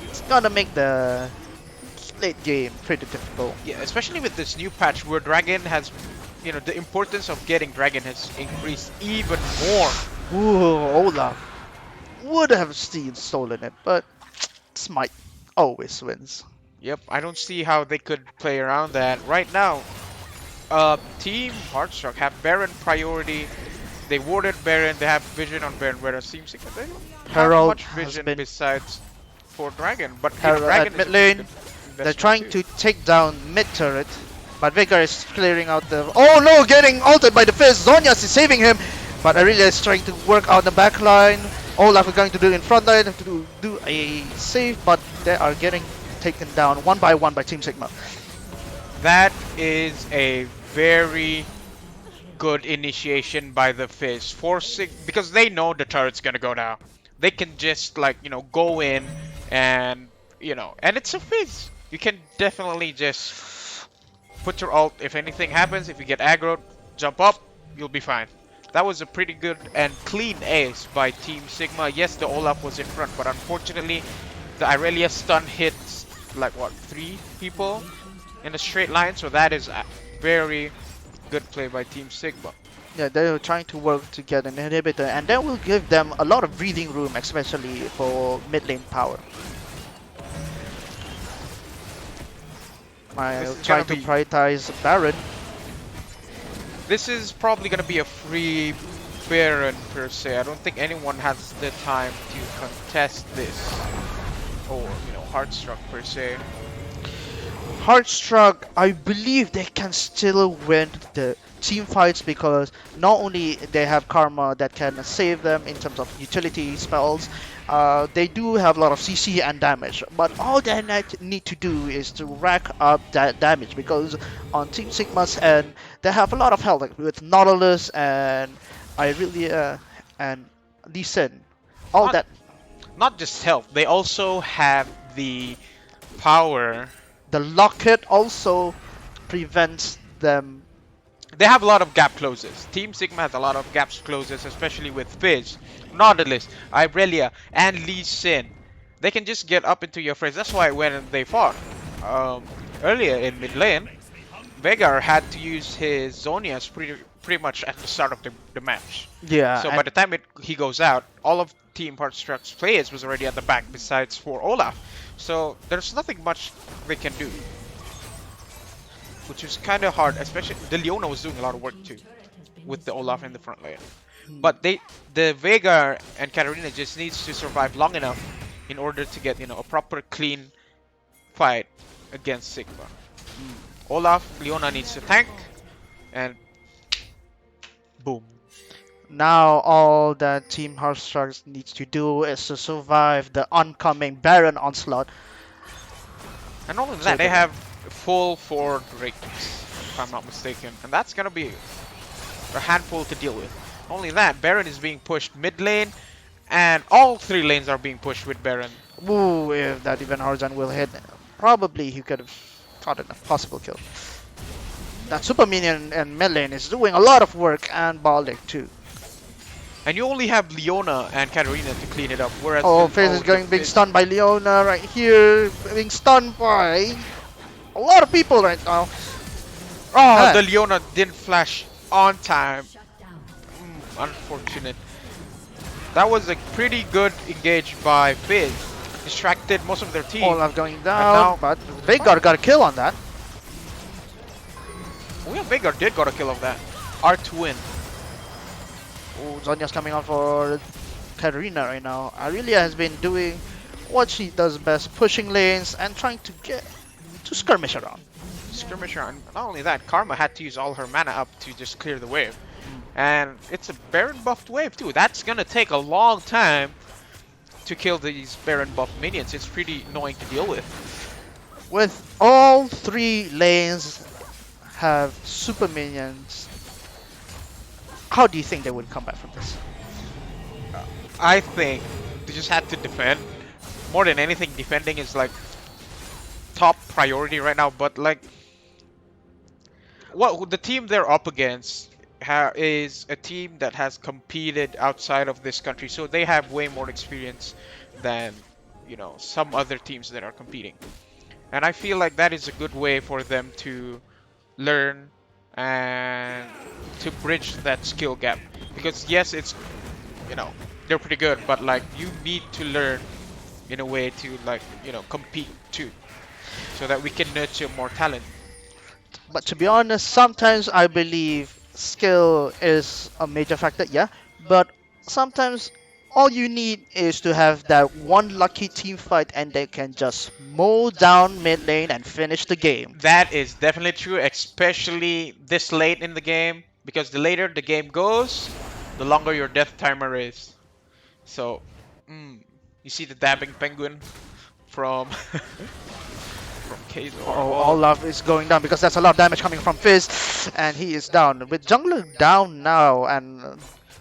it's gonna make the late game, pretty difficult. Yeah, especially with this new patch where Dragon has, the importance of getting Dragon has increased even more. Ooh, Olaf would have stolen it, but Smite always wins. Yep, I don't see how they could play around that. Right now, Team Hardstuck have Baron priority. They warded Baron, they have vision on Baron, whereas Team Sigma, they don't have Herald much has vision been besides for Dragon. But Herald Dragon at is mid a lane. good They're investment trying too. to take down mid turret, but Veigar is clearing out the. Oh no! Getting altered by the Fizz. Zonias is saving him, but Aurelia is trying to work out the back line. Olaf is going to do in front line to do a save, but they are getting taken down one by Team Sigma. That is a very good initiation by the Fizz, forcing because they know the turret's gonna go down. They can just go in and and it's a Fizz. You can definitely just put your ult. If anything happens, if you get aggroed, jump up, you'll be fine. That was a pretty good and clean ace by Team Sigma. Yes, the Olaf was in front, but unfortunately, the Irelia stun hits like what 3 people in a straight line. So that is a very good play by Team Sigma. Yeah, they're trying to work to get an inhibitor, and that will give them a lot of breathing room, especially for mid lane power. I'll is try gonna to be- prioritize Baron. This is probably gonna be a free Baron per se. I don't think anyone has the time to contest this, or Hardstuck per se. Hardstuck, I believe they can still win the team fights because not only they have Karma that can save them in terms of utility spells, they do have a lot of CC and damage. But all they need to do is to rack up that damage because on Team Sigma's end, they have a lot of health like with Nautilus and Irelia and Lee Sin. All Not- that. Not just health, they also have the power. The locket also prevents them. They have a lot of gap closes. Team Sigma has a lot of gaps closes, especially with Fizz, Nautilus, Irelia, and Lee Sin. They can just get up into your face. That's why when they fought earlier in mid lane, Veigar had to use his Zonias pretty much at the start of the match. Yeah. So by the time he goes out, all of Team Hardstuck's players was already at the back besides for Olaf. So there's nothing much they can do. Which is kind of hard, especially the Leona was doing a lot of work too with the Olaf in the front lane. But the Veigar and Katarina just needs to survive long enough in order to get a proper clean fight against Sigma. Olaf, Leona needs to tank, and boom. Now all that Team Hardstuck needs to do is to survive the oncoming Baron onslaught. And not only that, they have full 4 Drakes, if I'm not mistaken, and that's gonna be a handful to deal with. Not only that, Baron is being pushed mid lane, and all 3 lanes are being pushed with Baron. Ooh, if that even Horizon will hit, probably he could have gotten a possible kill. That super minion in mid lane is doing a lot of work, and Baltic too. And you only have Leona and Katarina to clean it up, whereas Oh, Fizz is being stunned by Leona right here, being stunned by a lot of people right now. Oh, the Leona didn't flash on time. Shut down. Unfortunate. That was a pretty good engage by Fizz. Distracted most of their team. Olaf going now- down, but Veigar got a kill on that. Oh yeah, Veigar did got a kill of that. R2 win. Oh, Zonya's coming out for Katarina right now. Aurelia has been doing what she does best, pushing lanes and trying to get to skirmish around. Skirmisher, and not only that, Karma had to use all her mana up to just clear the wave. And it's a Baron buffed wave too. That's gonna take a long time to kill these Baron buffed minions. It's pretty annoying to deal with. With all 3 lanes have super minions, how do you think they would come back from this? I think they just had to defend. More than anything, defending is like top priority right now. But like, what the team they're up against is a team that has competed outside of this country, so they have way more experience than some other teams that are competing. And I feel like that is a good way for them to learn and to bridge that skill gap. Because yes, it's, you know, they're pretty good, but like you need to learn in a way to, like, compete too, so that we can nurture more talent. But to be honest, sometimes I believe skill is a major factor, yeah. But sometimes all you need is to have that one lucky team fight and they can just mow down mid lane and finish the game. That is definitely true, especially this late in the game, because the later the game goes, the longer your death timer is. So, you see the dabbing penguin from from K's Oh, Well, Olaf is going down because that's a lot of damage coming from Fizz, and he is down. With jungler down now, and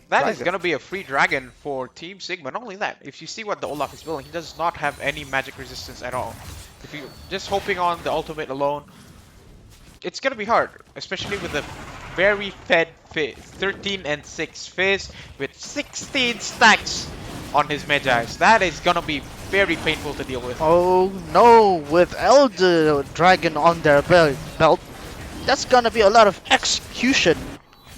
that is Dragon. gonna be a free dragon for Team Sigma. Not only that, if you see what the Olaf is building, he does not have any magic resistance at all. If you just hoping on the ultimate alone, it's gonna be hard, especially with a very fed Fizz, 13 and 6 Fizz with 16 stacks on his Magi's. That is gonna be very painful to deal with. Oh no, with Elder Dragon on their belt, that's gonna be a lot of execution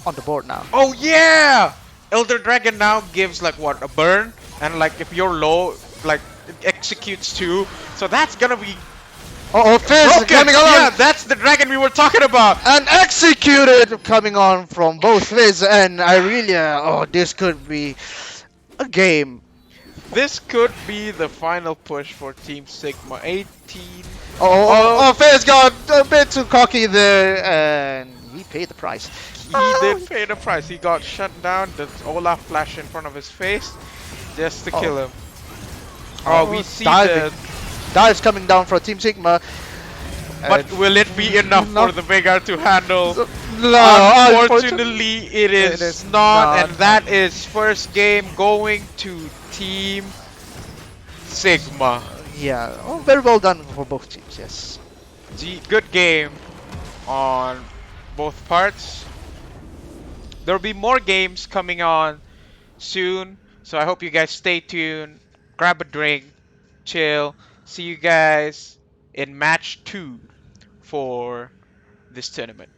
on the board now. Oh yeah! Elder Dragon now gives like what, a burn, and like if you're low, like it executes too. So that's gonna be Oh, Fizz broken. coming along! Yeah, that's the dragon we were talking about. And executed coming on from both Fizz and Irelia. Oh, this could be a game. This could be the final push for Team Sigma. 18. Oh, Fizz got a bit too cocky there, and he paid the price. He did pay the price. He got shut down. The Olaf flash in front of his face just to kill him. Oh, we see diving. Dives coming down for Team Sigma. but will it be enough for the Veigar to handle? No, Unfortunately, it is not, and that is first game going to Team Sigma. Yeah, oh, very well done for both teams, yes. Good game on both parts. There'll be more games coming on soon, so I hope you guys stay tuned, grab a drink, chill. See you guys in match 2 for this tournament.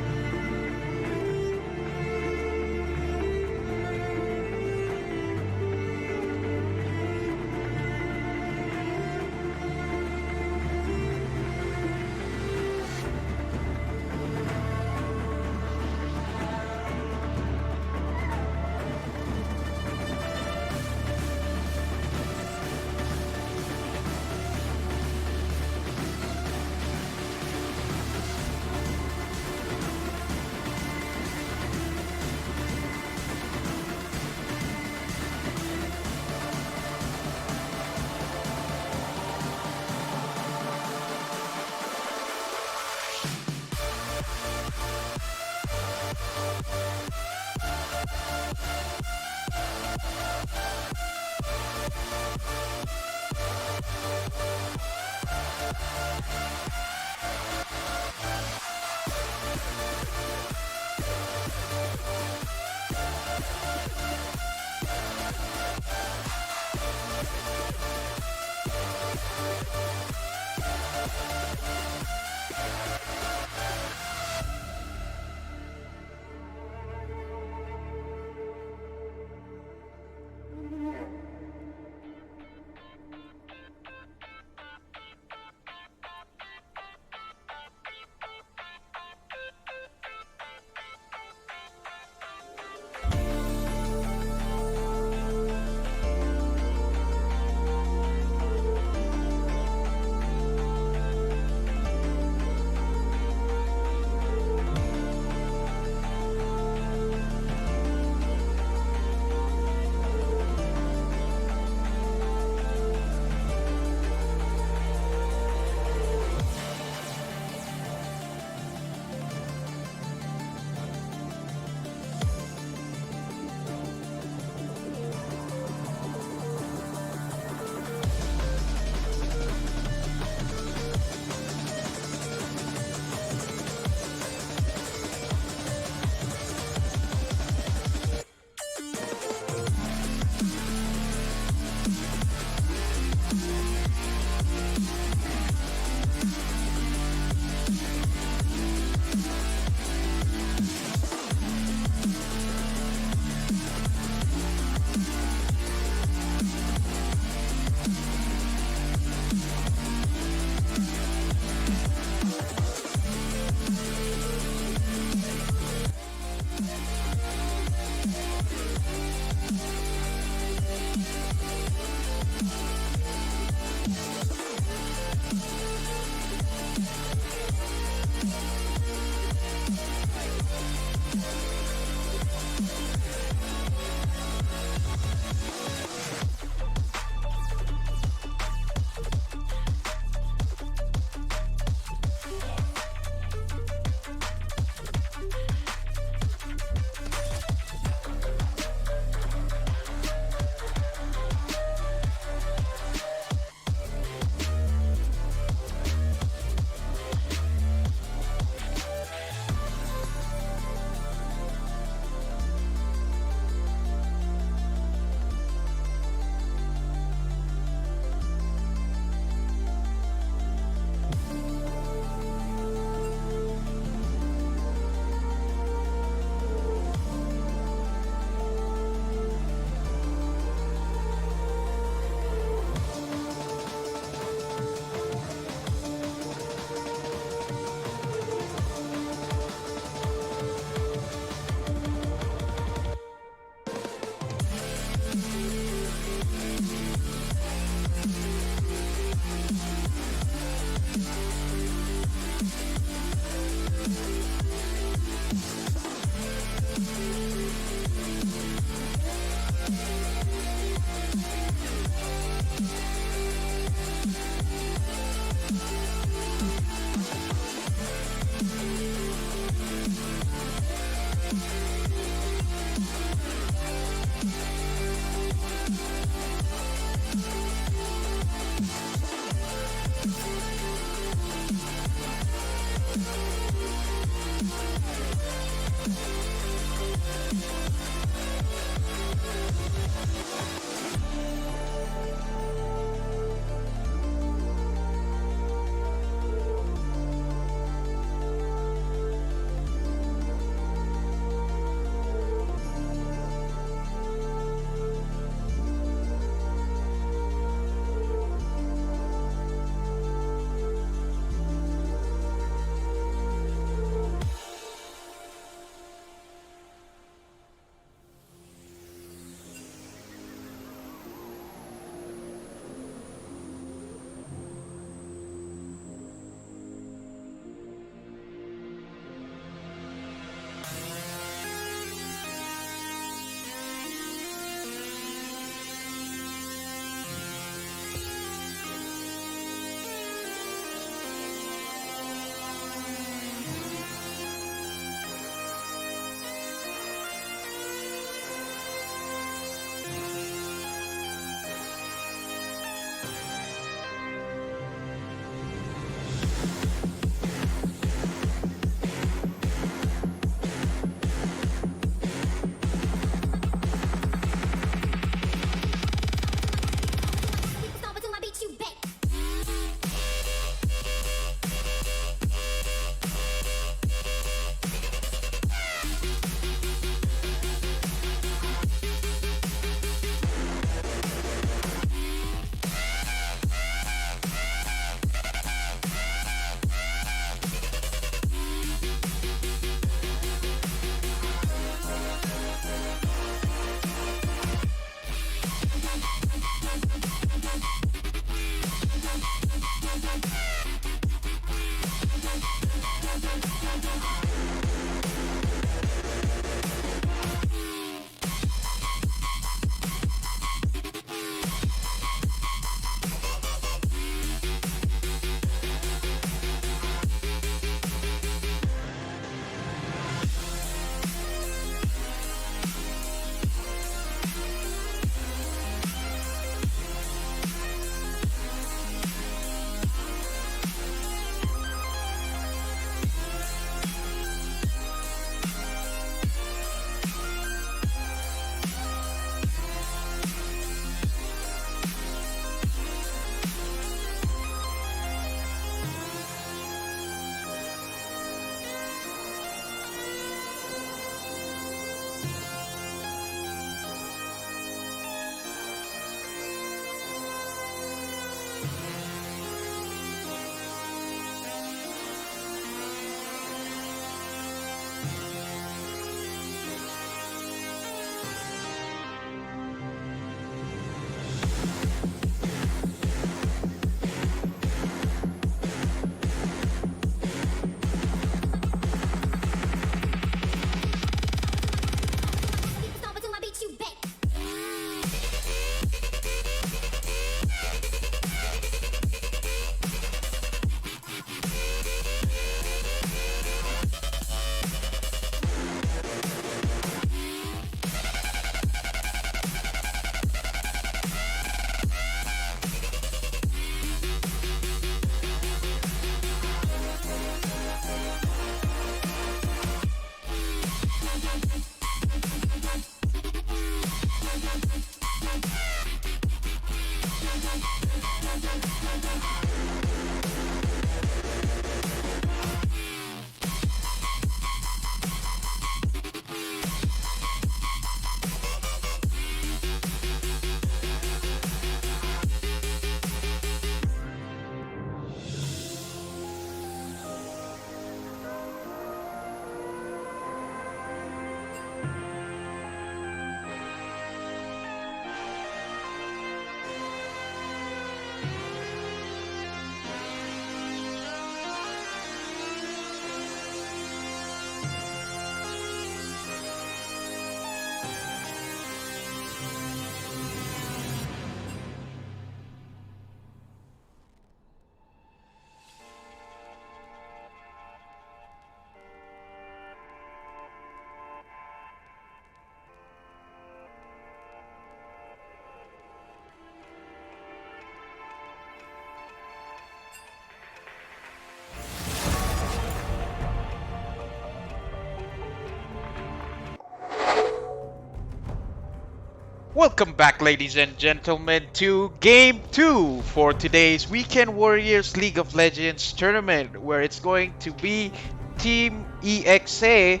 Welcome back, ladies and gentlemen, to Game 2 for today's Weekend Warriors League of Legends tournament, where it's going to be Team EXA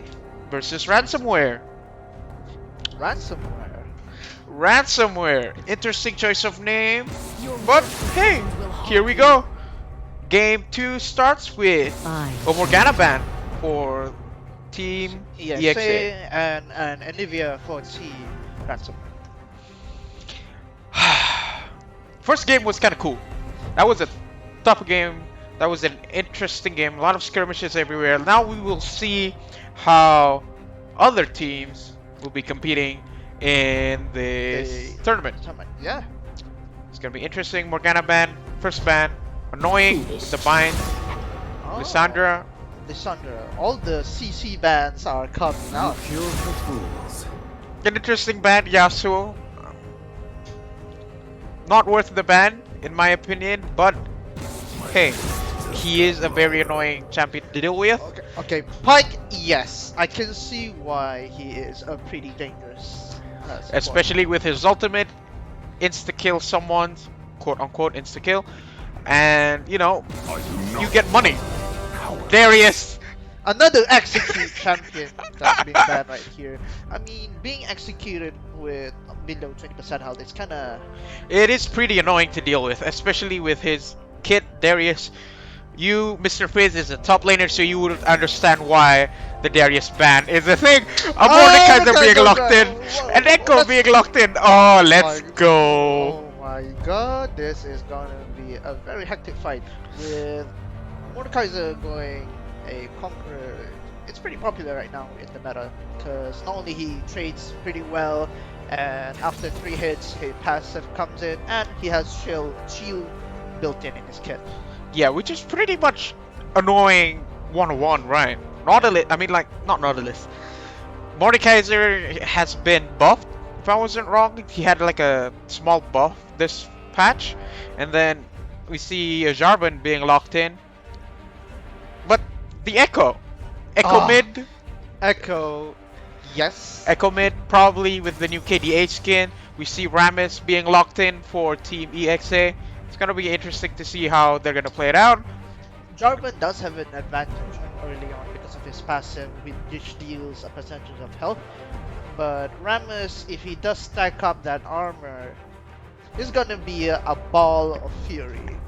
versus Ransomware. Ransomware. Ransomware. Interesting choice of name, but hey, here we go. Game 2 starts with a Morgana ban for Team EXA. and Anivia for Team Ransomware. First game was kind of cool. That was a tough game. That was an interesting game. A lot of skirmishes everywhere. Now we will see how other teams will be competing in this tournament. Yeah. It's gonna be interesting. Morgana ban, first ban, annoying. The bind, Oh, Lissandra. Lissandra. All the CC bands are coming out. Cure for fools. An interesting ban, Yasuo. Not worth the ban, in my opinion, but hey, he is a very annoying champion to deal with. Okay, Pike, yes. I can see why he is a pretty dangerous support. Especially with his ultimate, insta-kill someone, quote-unquote insta-kill, and, you know, you get money. Darius! Another execute champion that's being banned right here. I mean, being executed with below 20% health, it's kinda... It is pretty annoying to deal with, especially with his kit, Darius. You, Mr. Fizz, is a top laner, so you would understand why the Darius ban is a thing. A Mordekaiser being locked in, an Echo being locked in. Oh, let's go. Oh my god, this is gonna be a very hectic fight with Mordekaiser going a Conqueror. It's pretty popular right now in the meta because not only he trades pretty well, and after 3 hits his passive comes in and he has shield built in his kit. Yeah, which is pretty much annoying 1-on-1, right? Nautilus, I mean, like, not Nautilus. Mordekaiser has been buffed, if I wasn't wrong. He had like a small buff this patch, and then we see Jarvan being locked in. But the Echo mid, Echo, yes. Echo mid, probably with the new KDH skin. We see Rammus being locked in for Team EXA. It's gonna be interesting to see how they're gonna play it out. Jarvan does have an advantage early on because of his passive, which deals a percentage of health. But Rammus, if he does stack up that armor, is gonna be a ball of fury.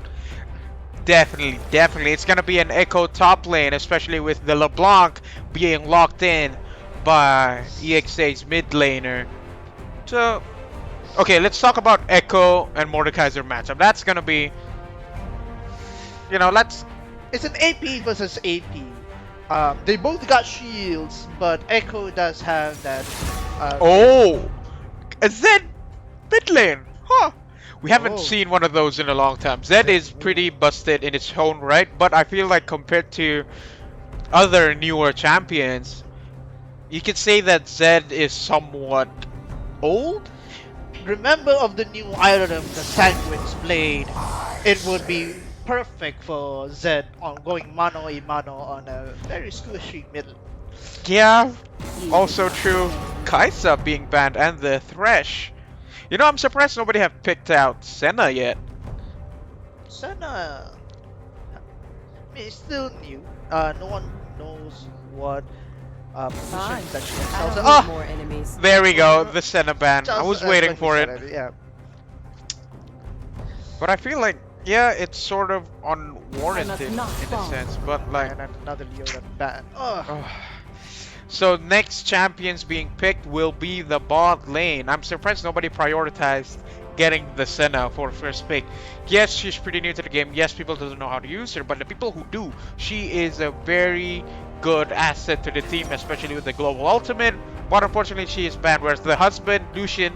Definitely. It's gonna be an Echo top lane, especially with the LeBlanc being locked in by EXA's mid laner. So, okay, let's talk about Echo and Mordekaiser matchup. That's gonna be, you know, It's an AP versus AP. They both got shields, but Echo does have that. Oh! A Zed mid lane! Huh! We haven't Oh. seen one of those in a long time. Zed is pretty busted in its own right, but I feel like compared to other newer champions, you could say that Zed is somewhat old? Remember of the new item, the Sanguine's Blade. It would be perfect for Zed on going mano a mano on a very squishy middle. Yeah, also true. Kaisa being banned and the Thresh. You know, I'm surprised nobody have picked out Senna yet. Senna, I mean, it's still new. No one knows what positions that she excels at. Ah! more enemies. There we go, the Senna ban. I Just was as waiting like we for said, it. Yeah. But I feel like, yeah, it's sort of unwarranted in not a fall. sense. But like, And another Leona ban. Ugh. so next champions being picked will be the bot lane. I'm surprised nobody prioritized getting the Senna for first pick. Yes, she's pretty new to the game. Yes, people doesn't know how to use her, but the people who do, she is a very good asset to the team, especially with the global ultimate. But unfortunately, she is banned. Whereas the husband, Lucian,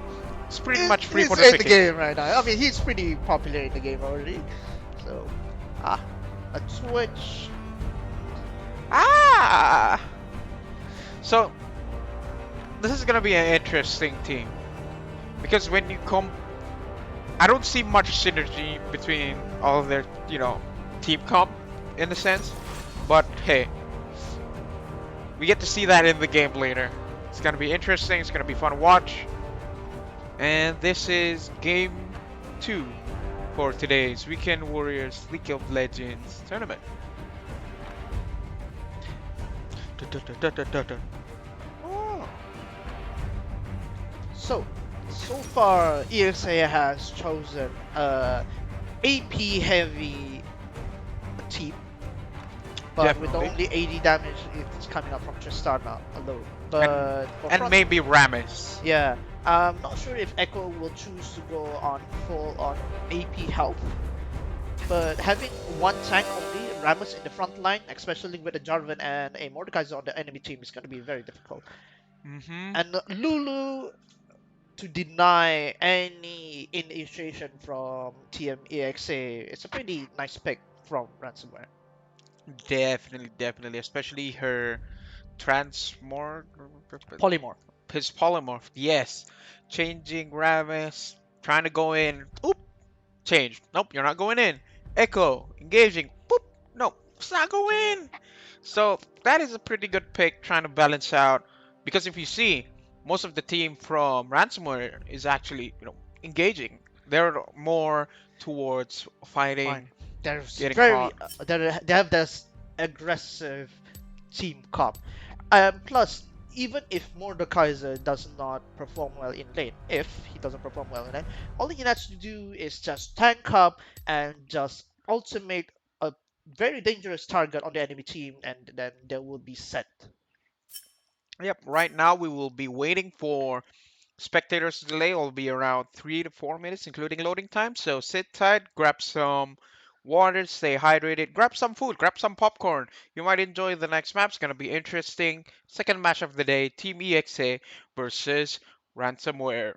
is pretty much free He's for the in the picking. game right now. I mean, he's pretty popular in the game already. So, a Twitch. Ah! So, this is gonna be an interesting team. Because when you come... I don't see much synergy between all of their, you know, team comp, in a sense. But, hey. We get to see that in the game later. It's gonna be interesting, it's gonna be fun to watch. And this is game 2 for today's Weekend Warriors League of Legends tournament. Oh. So far, EXA has chosen AP heavy team, but with Definitely. only 80 damage, it's coming up from Tristana alone. And But for and front, maybe Rammus. yeah, I'm not sure if Echo will choose to go on full on AP health. But having one tank only, Rammus in the front line, especially with a Jarvan and a Mordekaiser on the enemy team, is going to be very difficult. Mm-hmm. And Lulu to deny any initiation from Team EXA, it's a pretty nice pick from Ransomware. Definitely, definitely. Especially her transmorg, Polymorph. his polymorph. Yes, changing Rammus, trying to go in. Oop, change. Nope, you're not going in. Echo, engaging. Boop. Nope, it's not going in. So that is a pretty good pick, trying to balance out. Because if you see, most of the team from Ransomware is actually, engaging. They're more towards Fine. fighting, There's getting very caught. they have this aggressive team comp. Plus, even if Mordekaiser does not perform well in lane, if he doesn't perform well in lane, all he has to do is just tank up and just ultimate a very dangerous target on the enemy team, and then they will be set. Yep, right now we will be waiting for spectators delay will be around 3 to 4 minutes, including loading time. So sit tight, grab some water, stay hydrated, grab some food, grab some popcorn. You might enjoy the next map. It's gonna be interesting. Second match of the day: Team EXA versus Ransomware.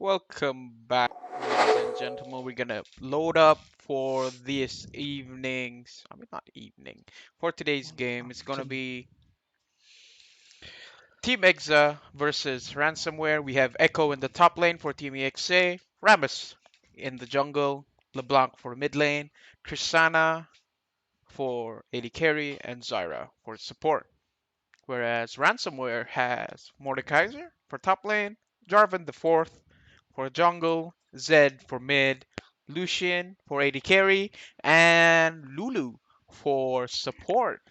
Welcome back, ladies and gentlemen. We're gonna load up for this evening's, not evening, for today's game. It's gonna be Team Exa versus Ransomware. We have Echo in the top lane for Team EXA, Ramus in the jungle, LeBlanc for mid lane, Tristana for AD carry, and Zyra for support. Whereas Ransomware has Mordekaiser for top lane, Jarvan the fourth for jungle, Zed for mid, Lucian for AD carry, and Lulu for support.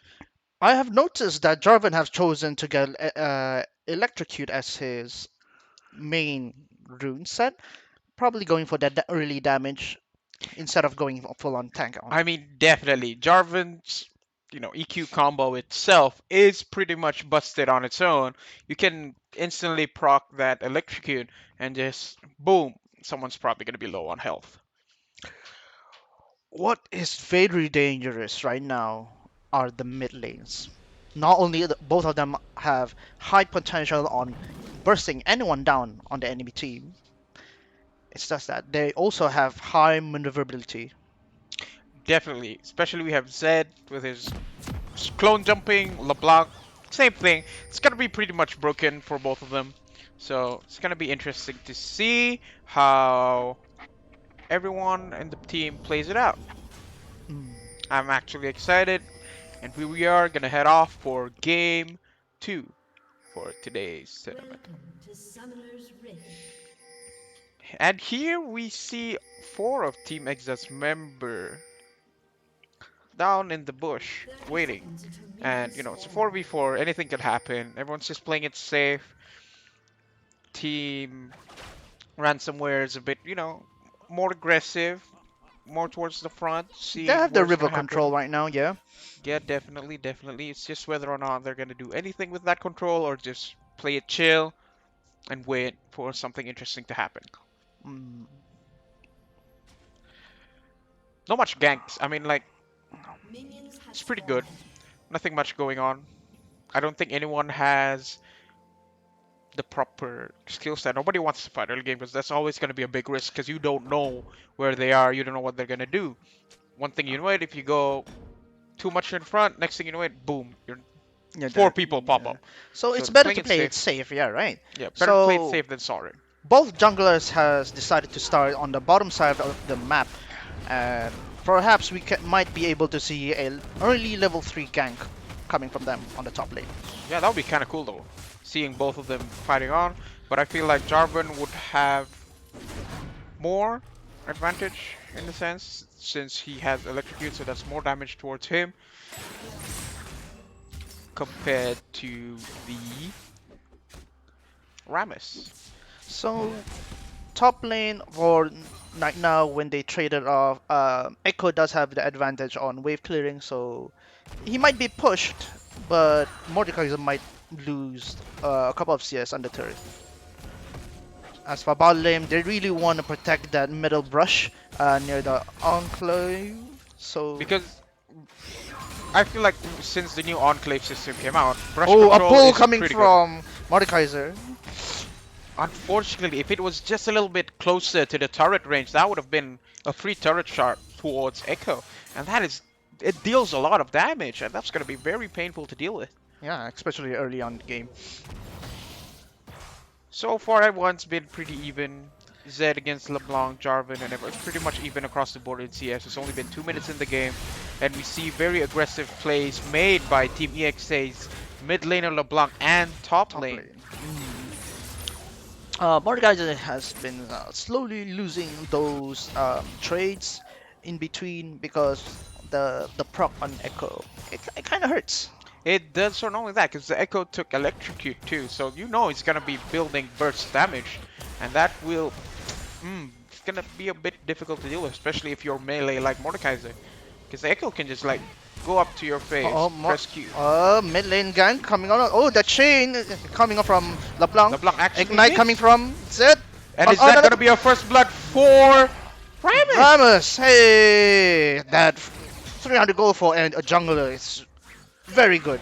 I have noticed that Jarvan has chosen to get Electrocute as his main rune set, probably going for that early damage instead of going full on tank on. I mean, definitely. Jarvan's, EQ combo itself is pretty much busted on its own. You can instantly proc that electrocute and just boom, someone's probably going to be low on health. What is very dangerous right now are the mid lanes. Not only both of them have high potential on bursting anyone down on the enemy team, it's just that they also have high maneuverability. Definitely. Especially we have Zed with his clone jumping, LeBlanc, same thing. It's going to be pretty much broken for both of them. So it's going to be interesting to see how everyone in the team plays it out. Mm. I'm actually excited. And here we are going to head off for game 2 for today's tournament. Welcome to Summoner's Rift. And here we see 4 of Team Exa's member down in the bush 30 waiting. seconds until And minions it's a spawn. 4v4, anything can happen. Everyone's just playing it safe. Team Ransomware is a bit, more aggressive, more towards the front, They seeing have the what's river gonna happen. control right now, yeah. Yeah, definitely, definitely. It's just whether or not they're gonna do anything with that control or just play it chill and wait for something interesting to happen. Mm. Not much ganks. I mean, like, Minions have it's pretty good. spawned. Nothing much going on. I don't think anyone has the proper skill set. Nobody wants to fight early game because that's always going to be a big risk because you don't know where they are. You don't know what they're going to do. One thing you know it, if you go too much in front, next thing you know it, boom, you're Yeah, 4 people pop yeah. up. So So it's better playing to it play it safe. safe, yeah, right? Yeah, better play it So safe than sorry. both junglers has decided to start on the bottom side of the map, and perhaps we might be able to see a early level 3 gank coming from them on the top lane. Yeah, that would be kind of cool though, seeing both of them fighting on. But I feel like Jarvan would have more advantage in a sense since he has electrocute, so that's more damage towards him compared to the Ramus. So top lane for right now, when they traded off, Echo does have the advantage on wave clearing, so he might be pushed, but Mordekaiser might lose a couple of CS on the turret. As for bot lane, they really want to protect that middle brush near the enclave. So Because I feel like since the new Enclave system came out, brush oh, a control pull is coming pretty good. from Mordekaiser. Unfortunately, if it was just a little bit closer to the turret range, that would have been a free turret shot towards Echo. And it deals a lot of damage, and that's going to be very painful to deal with. Yeah, especially early on the game. So far, everyone's been pretty even. Zed against LeBlanc, Jarvan, and everyone's pretty much even across the board in CS. It's only been 2 minutes in the game, and we see very aggressive plays made by Team EXA's mid laner LeBlanc and top lane. Mordekaiser has been slowly losing those trades in between because the proc on Echo. It kind of hurts. It does not only that, because the Echo took Electrocute too, so you know it's gonna be building burst damage, and that will, it's gonna be a bit difficult to deal with, especially if you're melee like Mordekaiser, because the Echo can just like go up to your face, press Q. Mid lane gank coming on. Oh, the chain coming on from LeBlanc. LeBlanc actually Ignite hits. coming from Zed. And is that gonna be a first blood for Ramus? Ramus? Hey, that 300 gold for and a jungler is very good.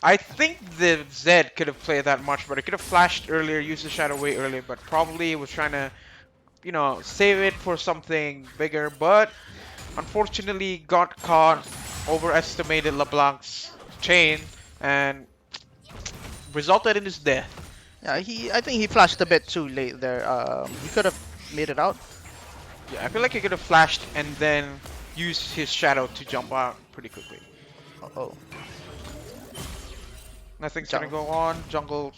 I think the Zed could have played that much better. Could have flashed earlier, used the shadow way earlier, but probably was trying to, save it for something bigger. But unfortunately, got caught, overestimated LeBlanc's chain, and resulted in his death. Yeah, I think he flashed a bit too late there. He could have made it out. Yeah, I feel like he could have flashed and then used his shadow to jump out pretty quickly. Uh-oh. Nothing's gonna go on. Jungle,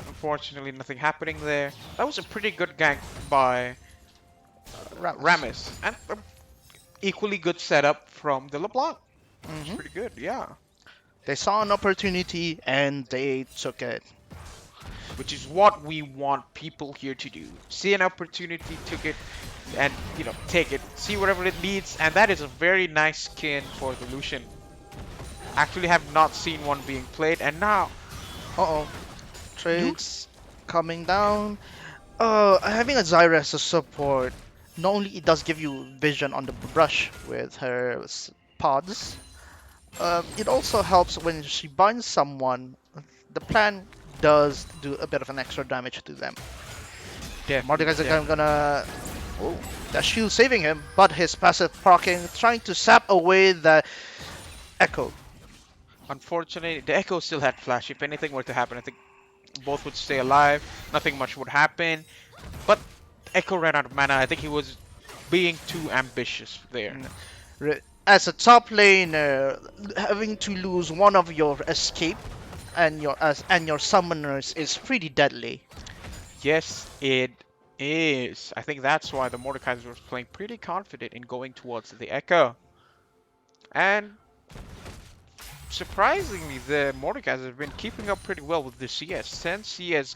unfortunately, nothing happening there. That was a pretty good gank by Ramis. And equally good setup from the LeBlanc. It's pretty good, yeah. They saw an opportunity and they took it. Which is what we want people here to do. See an opportunity, took it, and take it. See whatever it needs, and that is a very nice skin for the Lucian. Actually have not seen one being played, and now Uh-oh. Trades coming down. Having a Zyra as a support, not only it does give you vision on the brush with her pods, it also helps when she binds someone. The plan does do a bit of an extra damage to them. Mordekaiser gonna... Oh, that shield saving him, but his passive proccing, trying to sap away the Echo. Unfortunately, the Echo still had flash. If anything were to happen, I think both would stay alive. Nothing much would happen. But Echo ran out of mana. I think he was being too ambitious there. As a top laner, having to lose one of your escape and your summoners is pretty deadly. Yes, it is. I think that's why the Mordekaiser was playing pretty confident in going towards the Echo. And surprisingly, the Mordekaiser have been keeping up pretty well with the CS since CS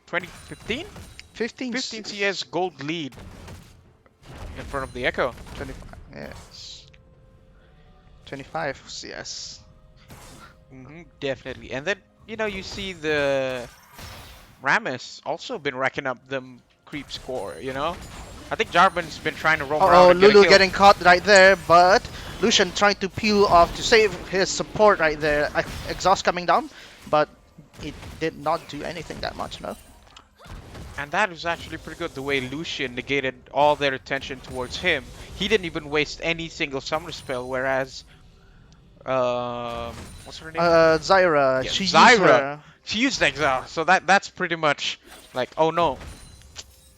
2015? 15 CS gold lead in front of the Echo. 25, yes. 25 CS. Definitely. And then, you see the Ramis also been racking up the creep score, I think Jarvan's been trying to roam around. Oh, and get a Lulu kill. getting caught right there, but Lucian trying to peel off to save his support right there. Exhaust coming down, but it did not do anything that much, no? And that was actually pretty good, the way Lucian negated all their attention towards him. He didn't even waste any single summer spell, whereas what's her name? Zyra. Yeah, She Zyra. She used exhaust, so that's pretty much like, oh no.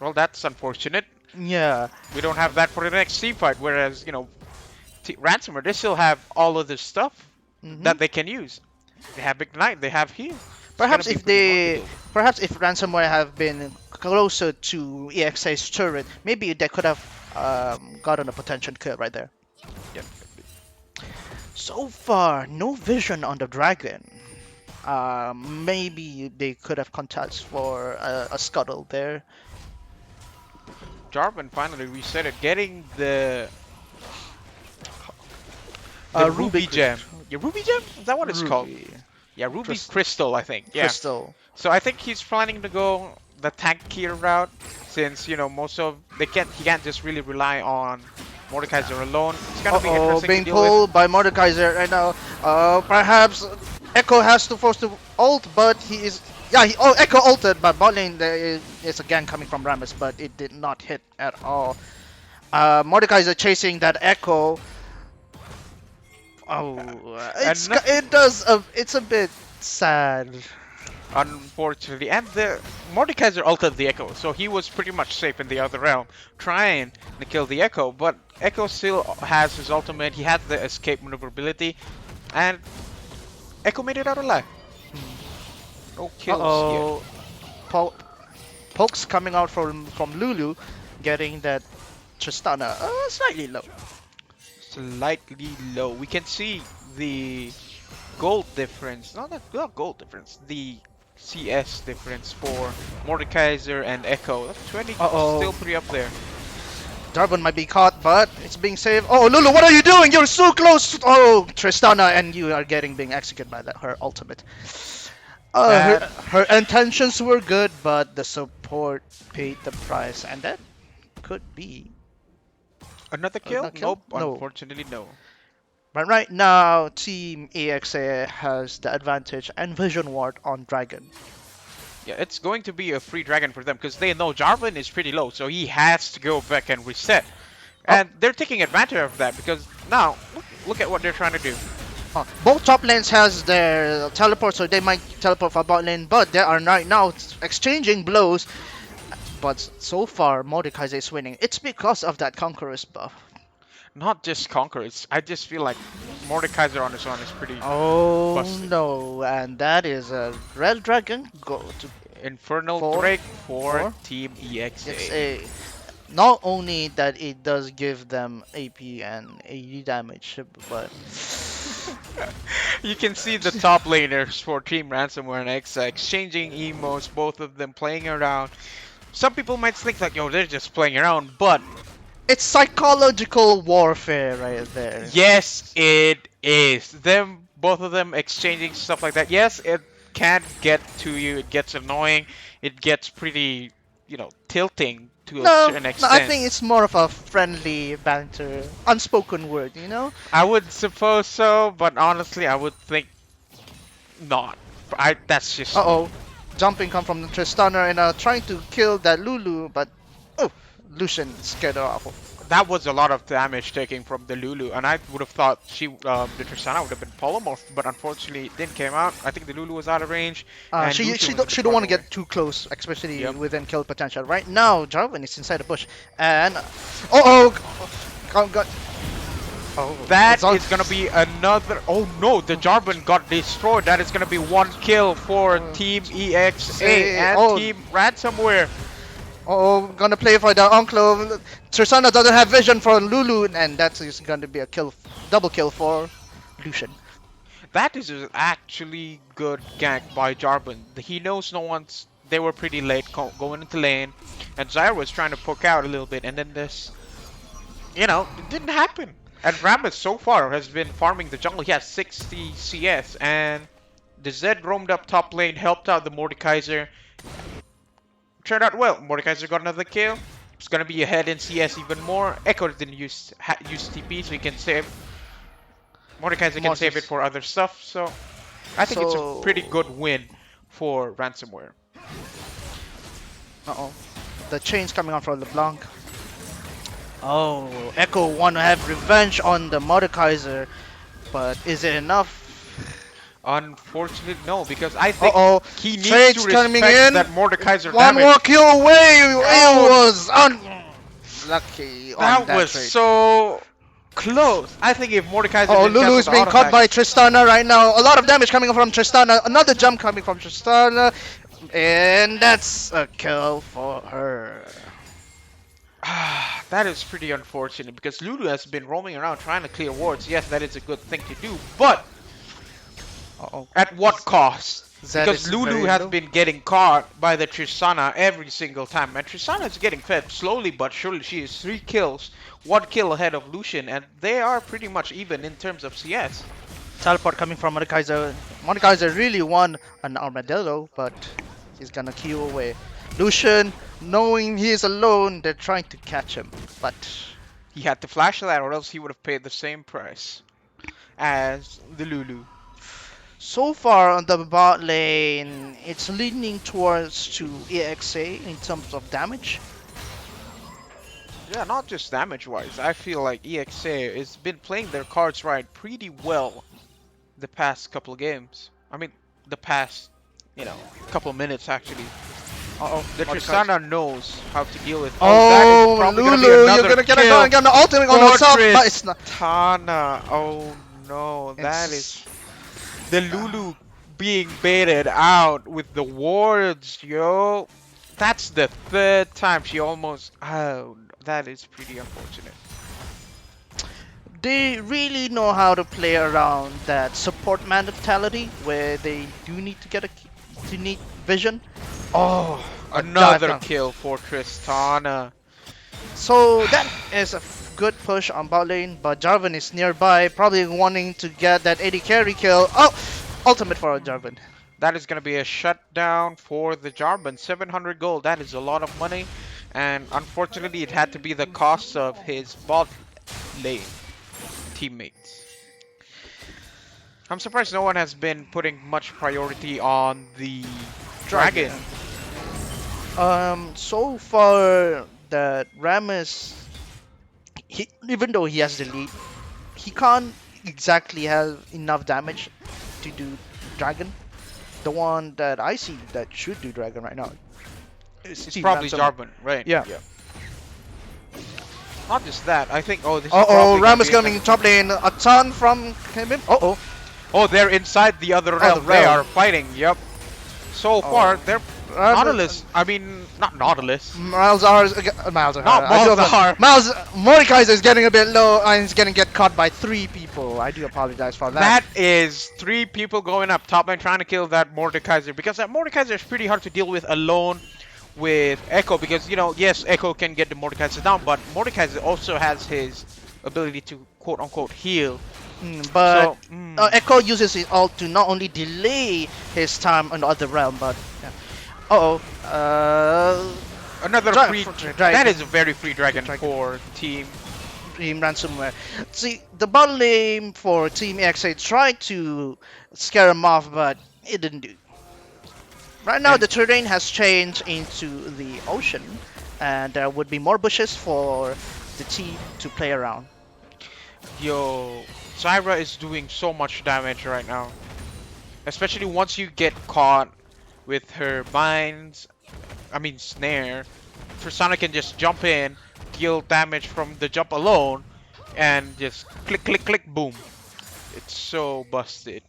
Well, that's unfortunate. Yeah. We don't have that for the next team fight, whereas, Ransomware, they still have all of this stuff that they can use. They have Ignite, they have heal. Perhaps if Ransomware have been closer to EXA's turret, maybe they could have gotten a potential kill right there. Definitely. So far, no vision on the dragon. Maybe they could have contacts for a scuttle there. Jarvan finally reset it, getting the Ruby Gem. Yeah, Ruby Gem? Is that what it's called? Yeah, Ruby Crystal, I think. Yeah. Crystal. So I think he's planning to go the tankier route, since he can't just really rely on Mordekaiser alone. It's gonna be interesting being to deal with. pulled by Mordekaiser right now. Perhaps Echo has to force to ult, but he is... Yeah, Echo ulted, but bot lane there is a gang coming from Ramis, but it did not hit at all. Mordekaiser chasing that Echo. It's a bit sad. Unfortunately, and the Mordekaiser ulted the Echo, so he was pretty much safe in the other realm, trying to kill the Echo, but Echo still has his ultimate, he had the escape maneuverability, and Echo made it out alive. No kills yet. Pokes coming out from Lulu, getting that Tristana slightly low. Slightly low. We can see the gold difference, not gold difference, the CS difference for Mordekaiser and Echo. That's 20, still pretty up there. Jarvan might be caught, but it's being saved. Oh, Lulu, what are you doing? You're so close! Oh, Tristana, and you are being executed by her ultimate. Her intentions were good, but the support paid the price, and that could be... Another kill? Another kill? Nope, No. unfortunately no. But right now, Team EXA has the advantage and Vision Ward on Dragon. Yeah, it's going to be a free dragon for them because they know Jarvan is pretty low, so he has to go back and reset. Oh, And they're taking advantage of that because now look at what they're trying to do. both top lanes has their teleport, so they might teleport for bot lane, but they are right now exchanging blows. But so far, Mordekaiser is winning. It's because of that Conqueror's buff. Not just Conquerors. I just feel like Mordekaiser on his own is pretty Oh busted. no, and that is a red dragon go to Infernal Four. Drake for Four. Team EXA. XA. Not only that it does give them AP and AD damage, but You can see the top laners for Team Ransomware and Exa exchanging emos, both of them playing around. Some people might think like, yo, they're just playing around, but it's psychological warfare right there. yes, it is. Both of them exchanging stuff like that. Yes, it can get to you. It gets annoying. It gets pretty, tilting to a No, certain no, extent. I think it's more of a friendly banter, unspoken word, you know? I would suppose so, but honestly, I would think not. That's just me. Uh-oh. Jumping come from the Tristana and trying to kill that Lulu, but oh, Lucian scared her off. That was a lot of damage taking from the Lulu, and I would have thought the Tristana would have been polymorphed, but unfortunately it didn't came out. I think the Lulu was out of range, and She Lucian she was a don't, bit she don't want to farther get too close, especially Yep. within kill potential. Right now, Jarvan is inside the bush, and oh, got oh, That it's on- is gonna be another. Oh no, the Jarvan got destroyed. That is gonna be one kill for Team EXA and oh. Team Ransomware. Oh, gonna play for the Enclave. Tristana doesn't have vision for Lulu, and that's just gonna be a double kill for Lucian. That is actually good gank by Jarvan. He knows no one's. They were pretty late going into lane, and Zyra was trying to poke out a little bit, and then this, it didn't happen. And Rammus so far has been farming the jungle. He has 60 CS, and the Zed roamed up top lane, helped out the Mordekaiser. Turned out well. Mordekaiser got another kill. It's gonna be ahead in CS even more. Echo didn't use TP, so he can save. Mordekaiser can save it for other stuff. So I think it's a pretty good win for Ransomware. Uh-oh. The chains coming on from LeBlanc. Oh, Echo want to have revenge on the Mordekaiser, but is it enough? Unfortunately, no, because I think Uh-oh. he needs Trades to coming respect in. that Mordekaiser One damage. more kill away. Oh. It was unlucky on That was trade. so close. I think if Mordekaiser Oh, didn't Lulu cancel is the being auto caught attack- by Tristana right now. A lot of damage coming from Tristana. Another jump coming from Tristana. And that's a kill for her. That is pretty unfortunate because Lulu has been roaming around trying to clear wards. Yes, that is a good thing to do, but Uh-oh. at what cost? Zed Because is Lulu very has low. been getting caught by the Tristana every single time, and Tristana is getting fed slowly but surely. She is 3 kills, 1 kill ahead of Lucian, and they are pretty much even in terms of CS. Teleport coming from Mordekaiser. Mordekaiser really won an armadillo, but he's gonna queue away. Lucian, knowing he is alone, they're trying to catch him, but He had to flash that, or else he would have paid the same price as the Lulu. so far on the bot lane, it's leaning towards to EXA in terms of damage. Yeah, not just damage-wise. I feel like EXA has been playing their cards right pretty well the past couple of games. I mean, the past, couple of minutes actually. Uh-oh. The Mordekaiser. Tristana knows how to deal with. Oh, that is probably Lulu, gonna be you're another gonna get kill. an ultimate on herself, but it's not. Tristana. Oh no, that It's- is the Lulu being baited out with the wards, yo. That's the 3rd time she almost. Oh, that is pretty unfortunate. They really know how to play around that support mentality where they do need to get to need vision. Oh, a Another dive kill for Tristana. So that is a good push on bot lane, but Jarvan is nearby, probably wanting to get that 80 carry kill. Oh, ultimate for Jarvan. That is going to be a shutdown for the Jarvan. 700 gold, that is a lot of money. And unfortunately, it had to be the cost of his bot lane teammates. I'm surprised no one has been putting much priority on the dragon. So far that Rammus, even though he has the lead, he can't exactly have enough damage to do dragon. The one that I see that should do dragon right now is It's Team probably Ransom. Jarvan, right? Yeah. Not just that, I think. Oh, this is Uh oh, probably gonna Rammus be coming top lane. A ton from him. Uh oh. Oh, they're inside the other the realm. They realm. are fighting. Yep. So far, they're Rammus- Nautilus. I mean, not Nautilus. Malzahar is Malzahar. Not I do Malzahar. Malz Mordekaiser is getting a bit low and he's gonna get caught by 3 people. I do apologize for that. That is 3 people going up top and trying to kill that Mordekaiser, because that Mordekaiser is pretty hard to deal with alone with Echo, because yes, Echo can get the Mordekaiser down, but Mordekaiser also has his ability to quote unquote heal. But So, Echo uses his ult to not only delay his time on the other realm, but yeah. another Dra- free dragon. that is a very free dragon Dragon. for team. Team Ransomware. See, the bot lane for Team EXA tried to scare him off, but it didn't do. Right now, And- the terrain has changed into the ocean, and there would be more bushes for the team to play around. Yo, Zyra is doing so much damage right now. Especially once you get caught with her snare. Tristana can just jump in, deal damage from the jump alone, and just click, click, click, boom. It's so busted.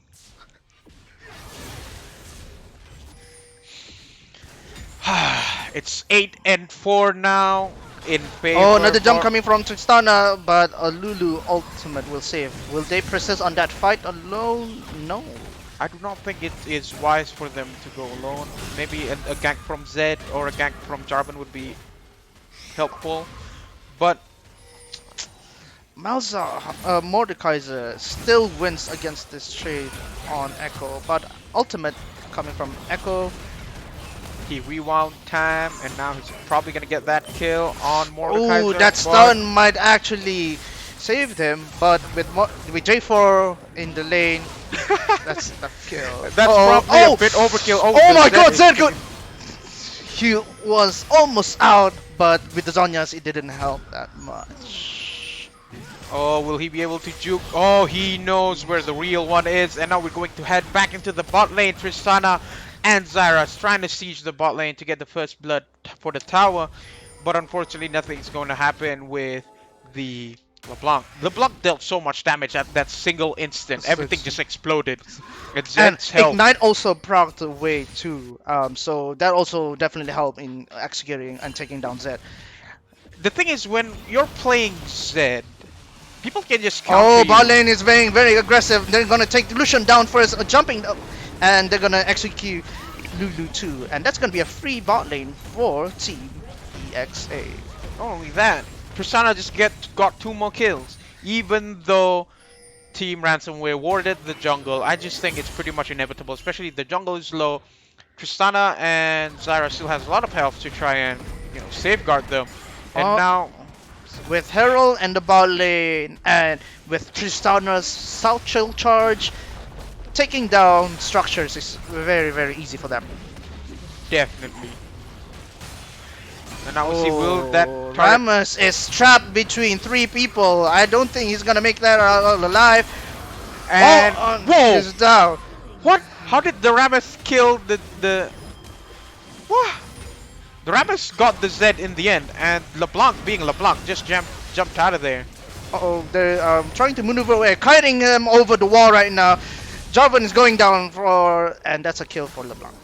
It's 8-4 now in favor. Oh, another jump for- coming from Tristana, but a Lulu ultimate will save. Will they persist on that fight alone? No. I do not think it is wise for them to go alone. Maybe a gank from Zed or a gank from Jarvan would be helpful. But Mordekaiser still wins against this trade on Echo, but ultimate coming from Echo. he rewound time, and now he's probably gonna get that kill on Mordekaiser. Oh, that stun might actually save him, but with J4 in the lane, that's a kill. That's probably a bit overkill. Oh my god, Zed good! He was almost out, but with the Zonyas, it didn't help that much. Oh, will he be able to juke? Oh, he knows where the real one is, and now we're going to head back into the bot lane. Tristana and Zyra's trying to siege the bot lane to get the first blood for the tower, but unfortunately nothing's going to happen with the LeBlanc. LeBlanc dealt so much damage at that single instant. Everything just exploded. It's And Zed's help. Ignite also proc the way too, so that also definitely helped in executing and taking down Zed. The thing is, when you're playing Zed, people can just counter Oh, you. bot lane is being very aggressive. They're gonna take Lucian down first, jumping up, and they're gonna execute Lulu too, and that's gonna be a free bot lane for Team EXA. Not only that, Tristana just got 2 more kills. Even though Team Ransomware warded the jungle, I just think it's pretty much inevitable. Especially the jungle is low. Tristana and Zyra still has a lot of health to try and safeguard them. And now With Herald and the bot lane, and with Tristana's South Chill charge, taking down structures is very, very easy for them. definitely. And now we'll see, will that target... Rammus is trapped between 3 people. I don't think he's gonna make that out alive. And whoa! He's down. What? How did the Rammus kill the what? The Rammus got the Zed in the end, and LeBlanc, being LeBlanc, just jumped out of there. Uh-oh, they're trying to maneuver away, kiting him over the wall right now. Jarvan is going down and that's a kill for LeBlanc.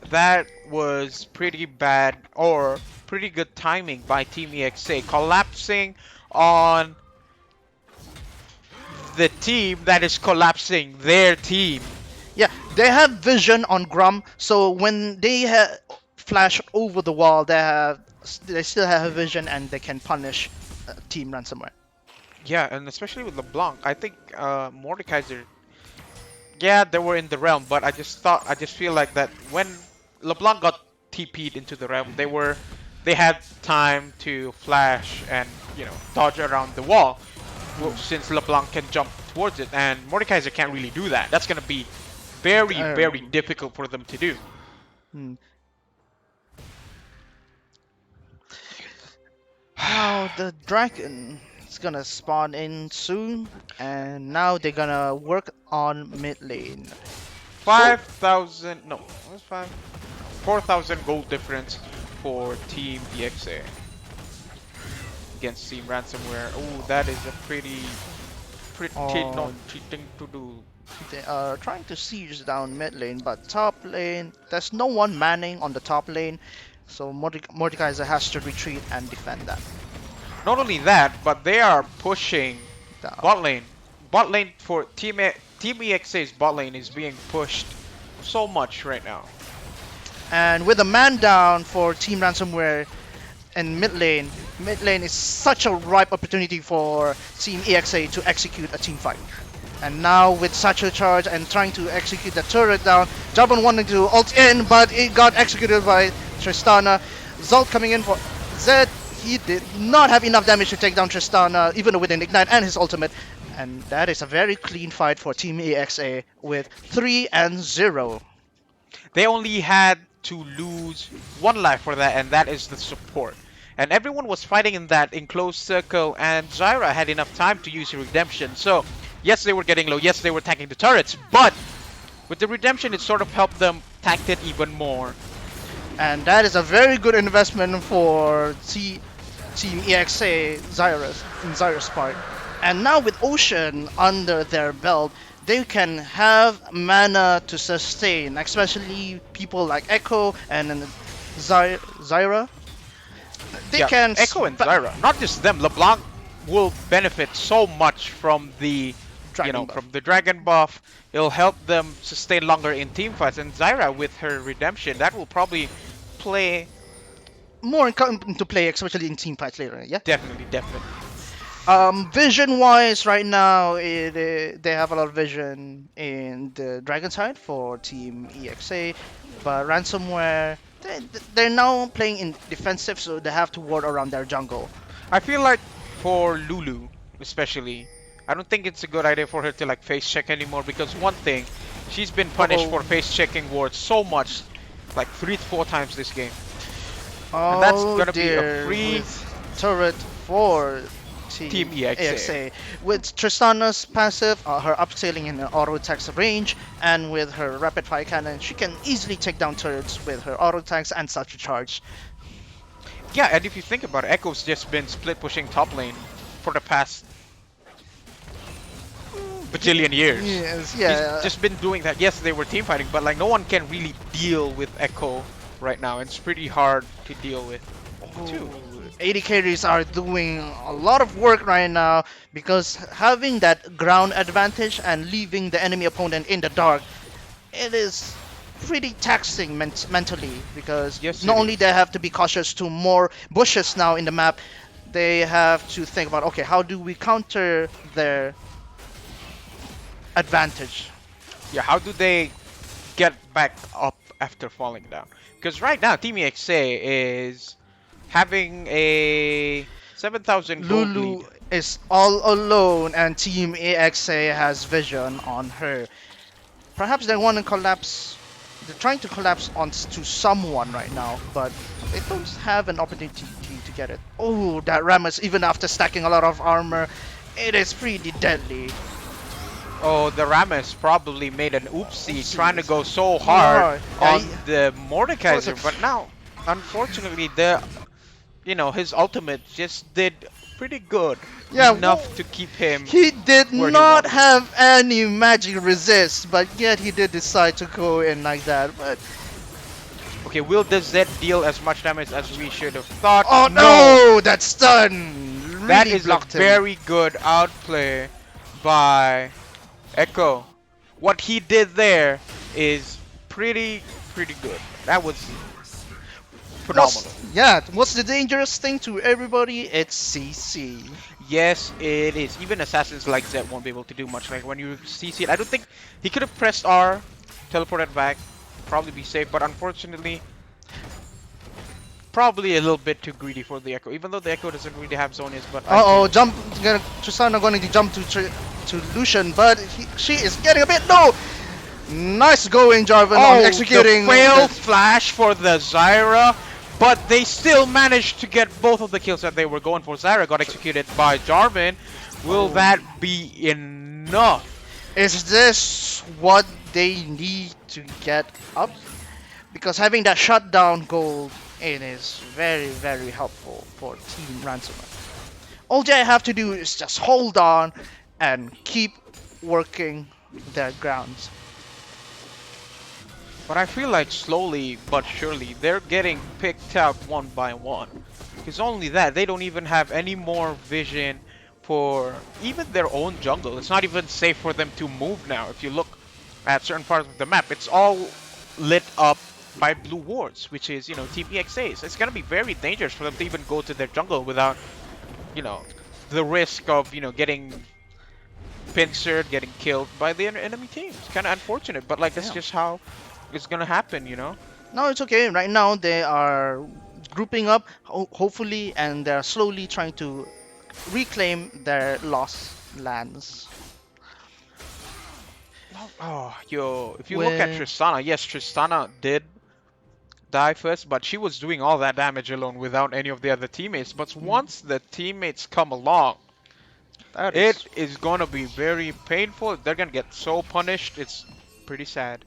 That was pretty bad, or pretty good timing by Team EXA, collapsing on the team that is collapsing their team. Yeah, they have vision on Grum, so when they flash over the wall, they still have vision and they can punish Team Ransomware. Yeah, and especially with LeBlanc, I think Mordekaiser, yeah, they were in the realm, but I just feel like that when LeBlanc got TP'd into the realm, they had time to flash and dodge around the wall, since LeBlanc can jump towards it, and Mordekaiser can't really do that. That's gonna be very, very difficult for them to do. Hmm. Now the dragon is gonna spawn in soon, and now they're gonna work on mid lane. 5,000, no, what's 4,000 gold difference for Team EXA against Team Ransomware. Oh, that is a pretty naughty thing to do. They are trying to siege down mid lane, but top lane, there's no one manning on the top lane, so Mordekaiser has to retreat and defend that. Not only that, but they are pushing Down. bot lane. Bot lane for Team EXA's bot lane is being pushed so much right now. And with a man down for Team Ransomware in mid lane is such a ripe opportunity for Team EXA to execute a team fight. And now with Satchel Charge and trying to execute the turret down, Jabon wanting to ult in, but it got executed by Tristana. Zolt coming in for Zed. He did not have enough damage to take down Tristana, even with an Ignite and his ultimate. And that is a very clean fight for Team EXA with 3-0. They only had to lose one life for that, and that is the support. And everyone was fighting in that enclosed circle, and Zyra had enough time to use her redemption. So, yes, they were getting low, yes, they were tanking the turrets, but with the redemption, it sort of helped them tank it even more. And that is a very good investment for Team EXA Zyra's part. And now with Ocean under their belt, they can have mana to sustain, especially people like Echo and Zyra. They Yeah, can Echo and Zyra, not just them. LeBlanc will benefit so much from the Dragon buff. from the dragon buff. It'll help them sustain longer in team fights. And Zyra with her redemption, that will probably play more into play, especially in team fights later. Yeah. definitely. Vision wise, right now they have a lot of vision in the dragon side for Team EXA, but Ransomware they're now playing in defensive, so they have to ward around their jungle. I feel like for Lulu, especially, I don't think it's a good idea for her to like face check anymore, because one thing, she's been punished for face checking wards so much, like 3 to 4 times this game. Oh And that's gonna be a dear, free with turret for Team EXA. With Tristana's passive, her upscaling in the auto attacks range, and with her rapid fire cannon, she can easily take down turrets with her auto attacks and such a charge. Yeah, and if you think about it, Echo's just been split pushing top lane for the past bajillion years. Yes, yeah. He's just been doing that. Yes, they were team fighting, but like no one can really deal with Echo right now. It's pretty hard to deal with. Too. 80 carries are doing a lot of work right now, because having that ground advantage and leaving the enemy opponent in the dark, it is pretty taxing mentally, because Yes, not it only is. they have to be cautious to more bushes now in the map, they have to think about, okay, how do we counter their advantage? Yeah, how do they get back up after falling down? Because right now, Team EXA is having a 7,000 gold Lulu lead. is all alone, and Team EXA has vision on her. Perhaps they want to collapse. They're trying to collapse onto someone right now, but they don't have an opportunity to get it. Oh, that Rammus, even after stacking a lot of armor, it is pretty deadly. Oh, the Rammus probably made an oopsie trying to go so hard Yeah, on the Mordekaiser, but now, unfortunately, his ultimate just did pretty good. Yeah, Enough to keep him. He did where he not wanted. have any magic resist, but yet he did decide to go in like that. But Okay, will the Zed deal as much damage as we should have thought? oh no, that stun really That is a blocked him. very good outplay by Echo. What he did there is pretty good. That was phenomenal. What's the dangerous thing to everybody? It's CC. Yes, it is. Even assassins like Zed won't be able to do much. Like when you CC it, I don't think he could have pressed R, teleported back, probably be safe. But unfortunately, probably a little bit too greedy for the Echo. Even though the Echo doesn't really have Zonias, but Tristana going to jump to to Lucian, but she is getting a bit low. Nice going, Jarvan, on Oh, the executing. failed flash for the Zyra, but they still managed to get both of the kills that they were going for. Zyra got executed by Jarvan. Will that be enough? Is this what they need to get up? Because having that shutdown gold it is very, very helpful for Team Ransomware. All they have to do is just hold on and keep working their grounds. But I feel like slowly but surely they're getting picked out one by one. Because only that, they don't even have any more vision for even their own jungle. It's not even safe for them to move now. If you look at certain parts of the map, it's all lit up by blue wards, which is, Team EXA's. It's gonna be very dangerous for them to even go to their jungle without, the risk of, getting pincered, getting killed by the enemy team. It's kind of unfortunate, but like that's Yeah. just how it's gonna happen, No, it's okay. Right now they are grouping up, hopefully, and they're slowly trying to reclaim their lost lands. Oh, yo, if you look at With Tristana, yes, Tristana did die first, but she was doing all that damage alone without any of the other teammates. But once the teammates come along, that it is. is gonna be very painful. They're gonna get so punished. It's pretty sad.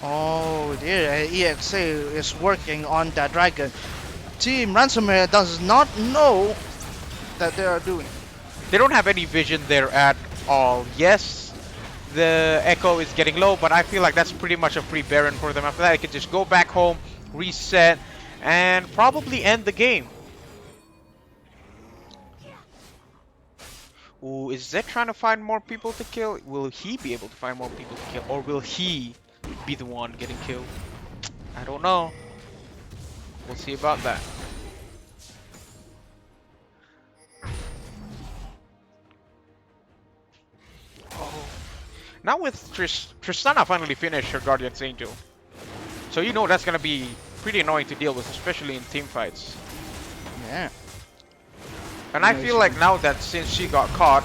Oh dear, EXA is working on that dragon. Team Ransomware does not know that they are doing. They don't have any vision there at all. Yes, the Echo is getting low, but I feel like that's pretty much a free Baron for them. After that, they can just go back home, reset, and probably end the game. Ooh, is Zed trying to find more people to kill? Will he be able to find more people to kill? Or will he be the one getting killed? I don't know. We'll see about that. Oh. Now with Tristana finally finished her Guardian's Angel. So you know that's gonna be pretty annoying to deal with, especially in team fights. Yeah. And I feel like now that since she got caught,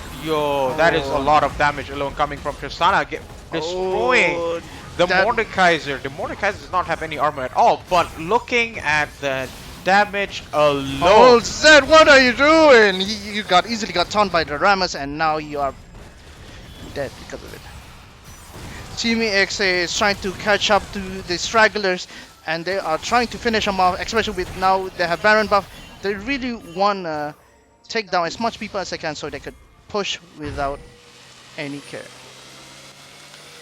that is a lot of damage alone coming from Tristana, destroying the Mordekaiser. The Mordekaiser does not have any armor at all, but looking at the damage alone. Oh, Zed, what are you doing? You got easily got taunted by the Ramas, and now you are dead because of it. Team EXA is trying to catch up to the stragglers, and they are trying to finish them off, especially with now they have Baron buff. They really want to take down as much people as they can so they could push without any care.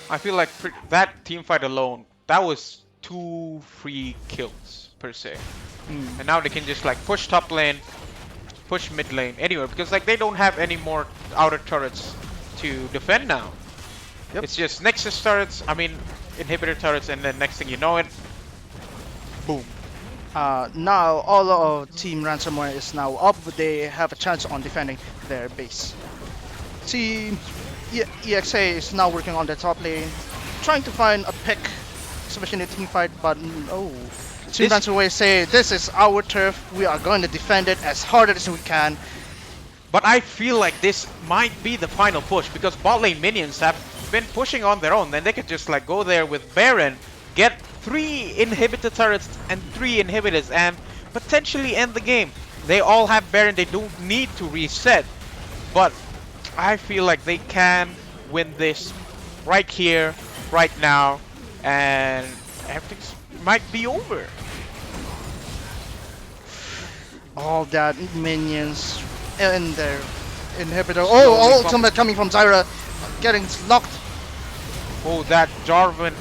I feel like that team fight alone, that was 2 free kills per se. And now they can just like push top lane, push mid lane, anywhere, because like they don't have any more outer turrets to defend now. Yep. It's just Nexus turrets, inhibitor turrets, and then next thing you know it, boom. Now all of Team Ransomware is now up, but they have a chance on defending their base. Team EXA is now working on the top lane, trying to find a pick, especially in the team fight, but no. Team Ransomware say, this is our turf, we are going to defend it as hard as we can. But I feel like this might be the final push, because bot lane minions have been pushing on their own. Then they could just like go there with Baron, get 3 inhibitor turrets and 3 inhibitors, and potentially end the game. They all have Baron, they don't need to reset. But I feel like they can win this right here, right now, and everything might be over. All that minions and their inhibitor. Oh, ultimate coming from Zyra, getting locked. Oh, that Jarvan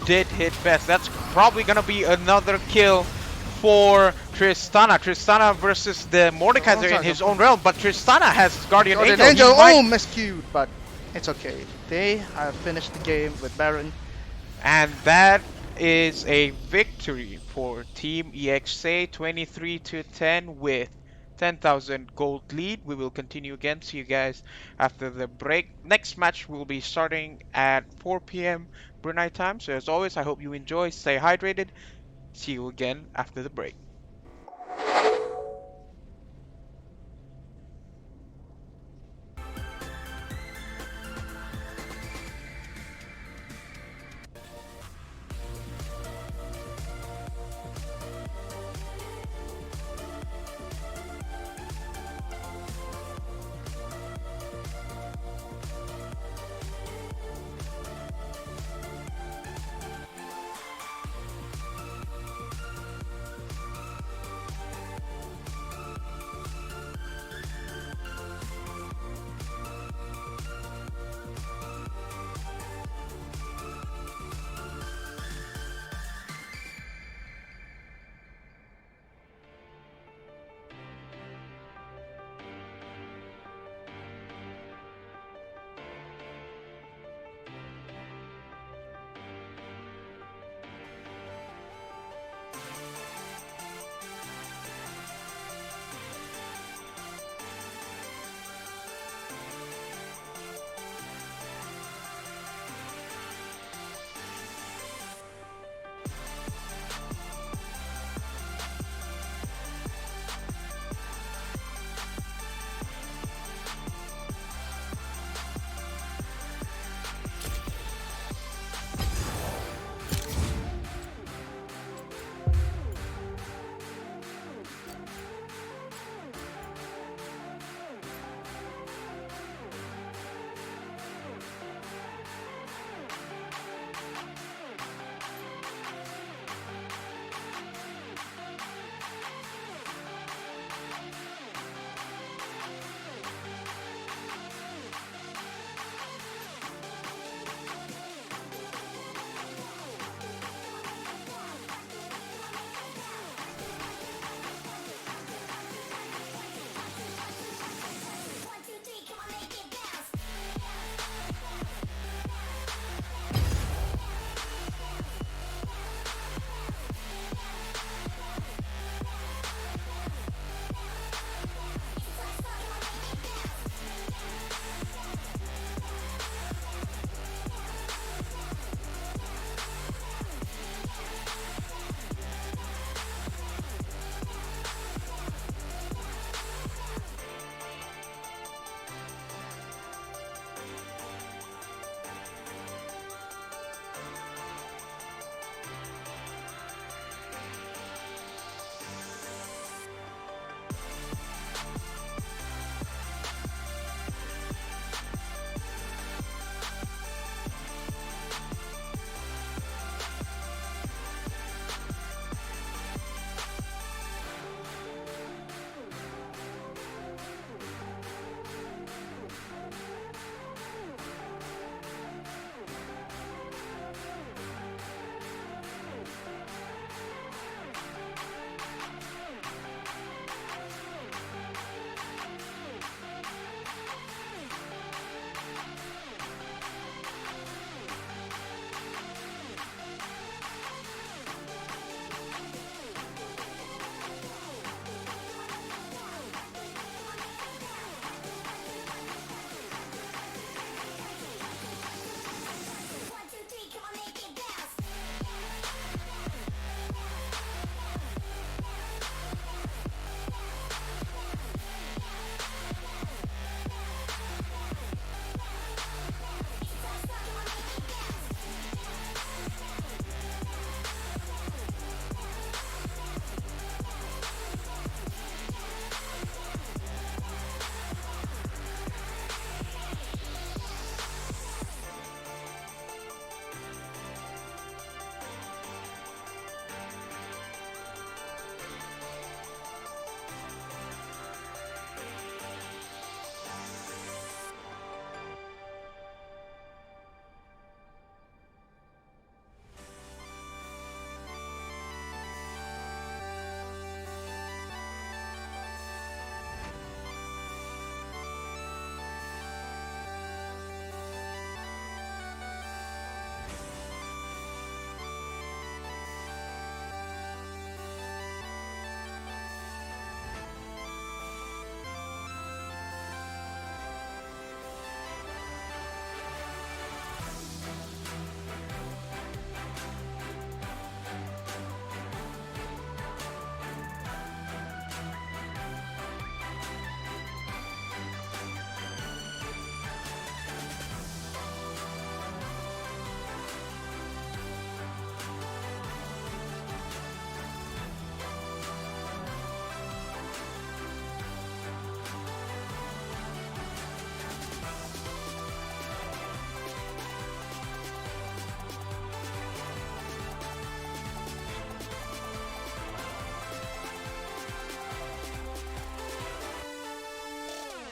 did hit best. That's probably gonna be another kill for Tristana. Tristana versus the Mordekaiser in his own realm, but Tristana has Guardian Angel. Oh, miscued, but it's okay. They have finished the game with Baron. And that is a victory for Team EXA, 23-10 with 10,000 gold lead. We will continue again. See you guys after the break. Next match will be starting at 4 p.m. Brunei time. So as always, I hope you enjoy. Stay hydrated. See you again after the break.